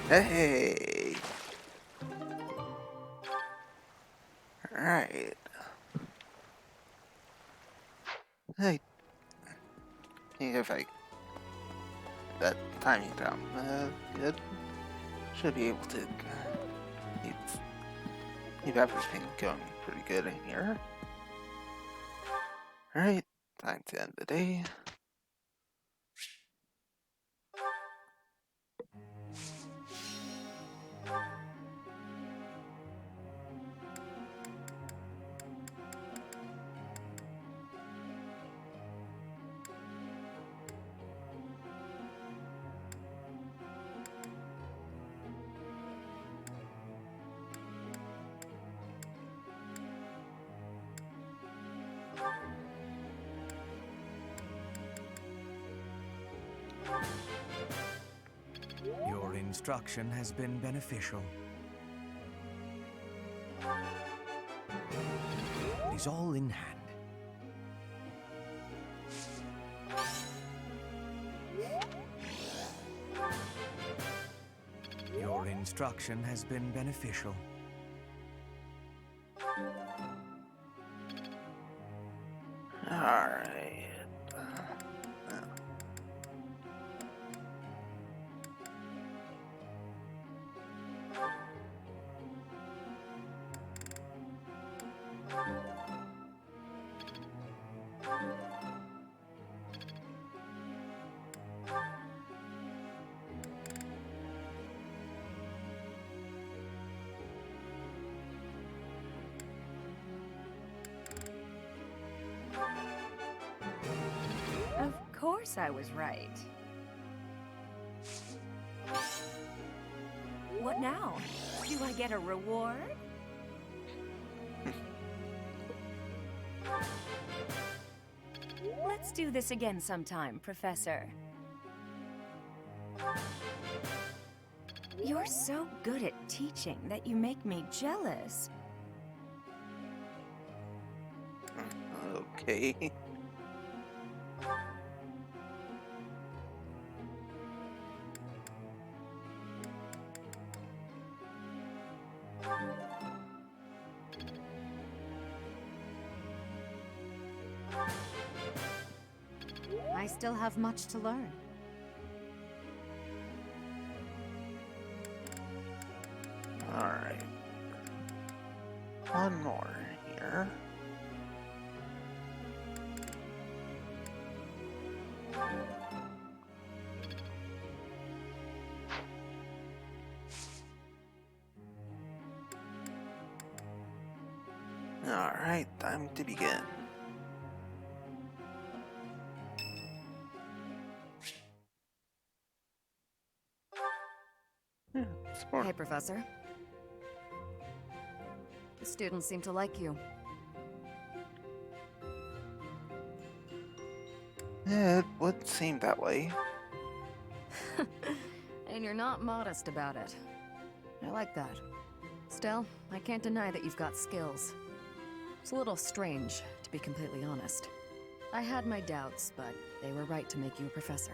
Hey! Alright. Hey. If I... that timing down good. Should be able to keep everything going pretty good in here. Alright. Time to end the day.
Your instruction has been beneficial. It is all in hand. Your instruction has been beneficial.
Alright.
Of course I was right. What now? Do I get a reward? Let's do this again sometime, Professor. You're so good at teaching that you make me jealous.
Okay.
I still have much to learn.
Alright. One more here. Alright, time to begin.
Hey, Professor. The students seem to like you.
It would seem that way.
And you're not modest about it. I like that. Still, I can't deny that you've got skills. It's a little strange, to be completely honest. I had my doubts, but they were right to make you a professor.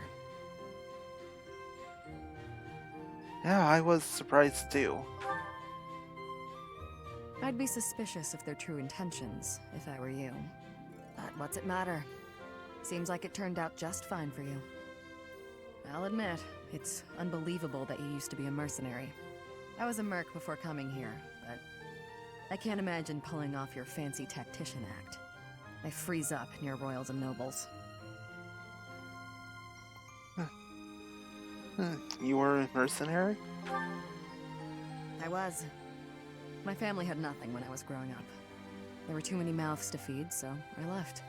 Yeah, I was surprised too.
I'd be suspicious of their true intentions, if I were you. But what's it matter? Seems like it turned out just fine for you. I'll admit, it's unbelievable that you used to be a mercenary. I was a merc before coming here, but I can't imagine pulling off your fancy tactician act. I freeze up near royals and nobles.
You were a mercenary?
I was. My family had nothing when I was growing up. There were too many mouths to feed, so I left.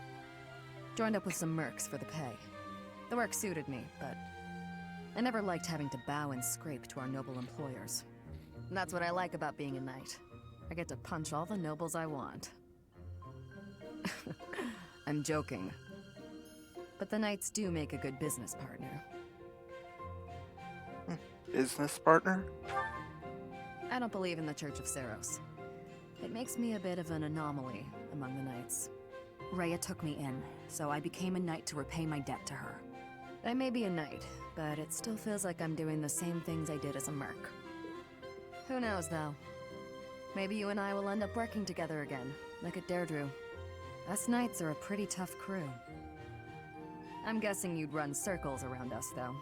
Joined up with some mercs for the pay. The work suited me, but I never liked having to bow and scrape to our noble employers. And that's what I like about being a knight. I get to punch all the nobles I want. I'm joking. But the knights do make a good business partner.
Business partner?
I don't believe in the Church of Seros. It makes me a bit of an anomaly among the knights. Rhea took me in, so I became a knight to repay my debt to her. I may be a knight, but it still feels like I'm doing the same things I did as a merc. Who knows, though? Maybe you and I will end up working together again, like at Deirdre. Us knights are a pretty tough crew. I'm guessing you'd run circles around us, though.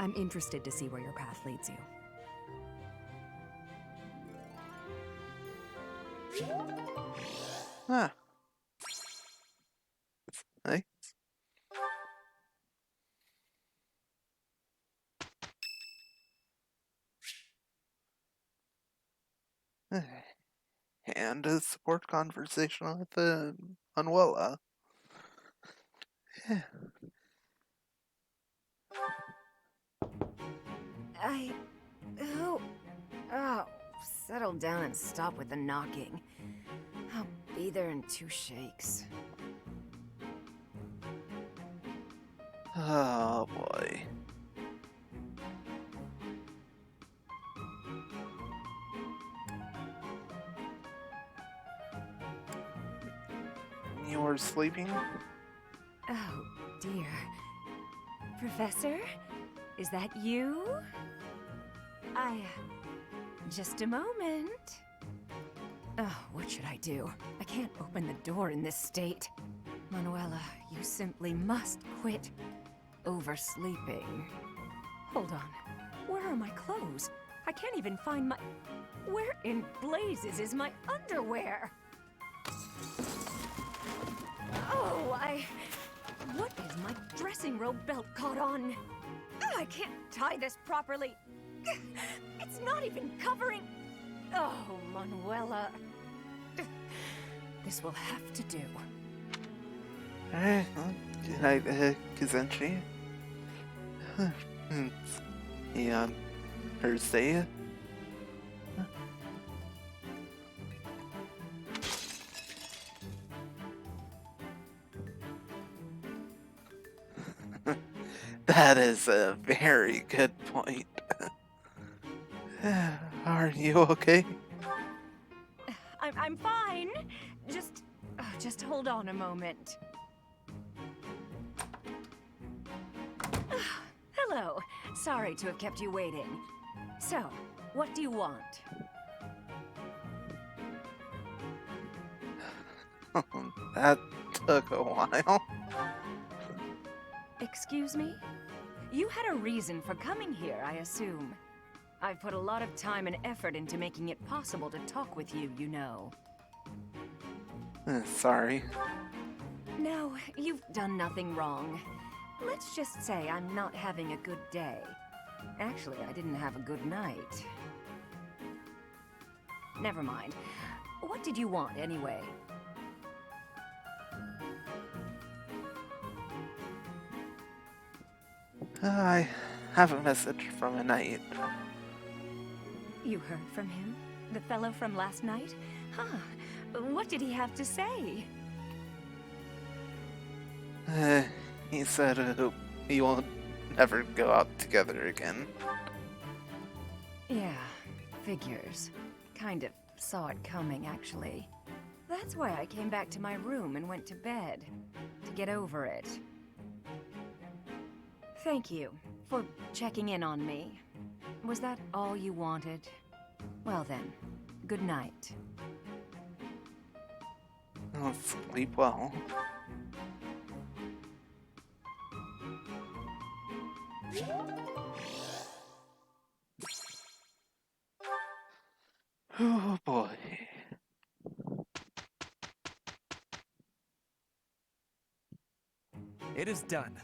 I'm interested to see where your path leads you.
Huh. Nice. And a support conversation with Manuela. Yeah.
Oh, settle down and stop with the knocking. I'll be there in 2 shakes.
Oh boy. You were sleeping?
Oh, dear. Professor? Is that you? Just a moment. Oh, what should I do? I can't open the door in this state. Manuela, you simply must quit oversleeping. Hold on. Where are my clothes? I can't even find my... Where in blazes is my underwear? Oh, What is my dressing robe belt caught on? I can't tie this properly. It's not even covering... Oh, Manuela. This will have to do.
Alright, well, good night, Kazenchi. Yeah, Thursday. That is a very good point. Are you okay?
I'm fine. Just hold on a moment. Hello. Sorry to have kept you waiting. So, what do you want?
That took a while.
Excuse me? You had a reason for coming here, I assume. I've put a lot of time and effort into making it possible to talk with you, you know.
Sorry.
No, you've done nothing wrong. Let's just say I'm not having a good day. Actually, I didn't have a good night. Never mind. What did you want, anyway?
I have a message from a knight.
You heard from him? The fellow from last night? Huh. What did he have to say?
He said we won't never go out together again.
Yeah, figures. Kind of saw it coming, actually. That's why I came back to my room and went to bed. To get over it. Thank you for checking in on me. Was that all you wanted? Well then, good night.
I'll sleep well. Oh boy.
It is done.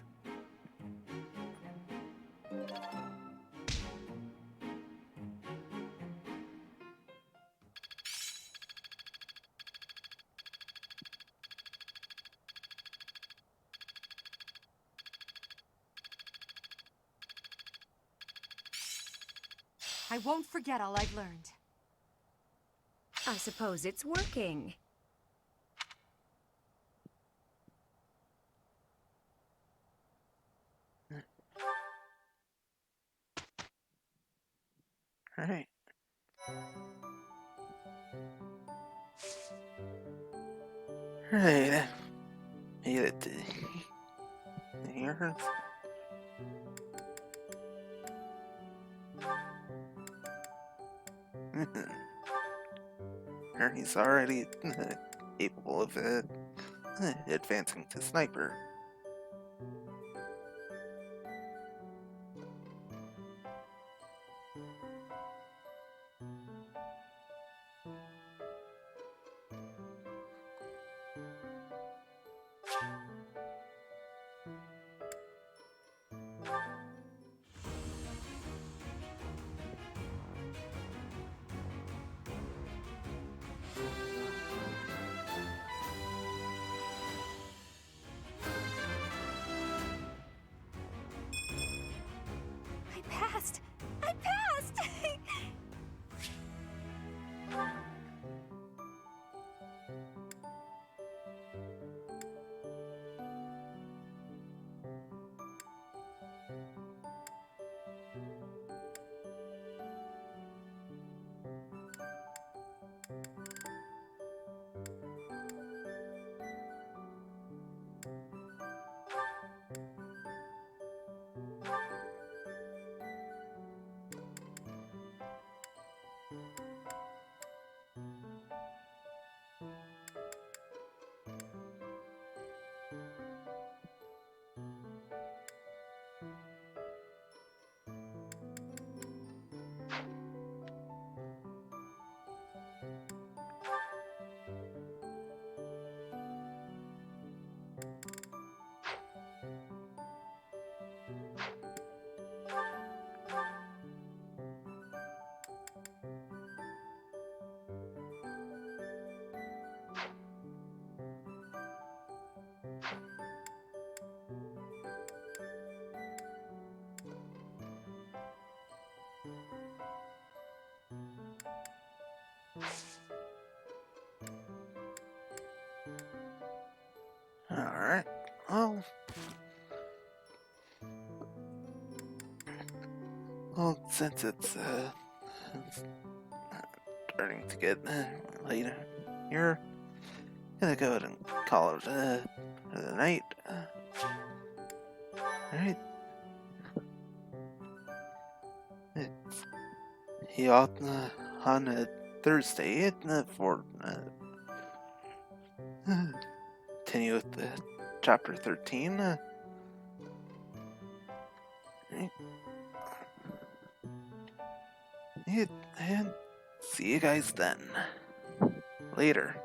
I won't forget all I've learned. I suppose it's working.
Alright. Alright. Made it to here. He's already capable of advancing to sniper.
I passed! I passed!
Alright. Well. Well, since it's starting to get late here, gonna go ahead and call it the night. Alright. He ought on a Thursday for continue with chapter 13. And see you guys then. Later.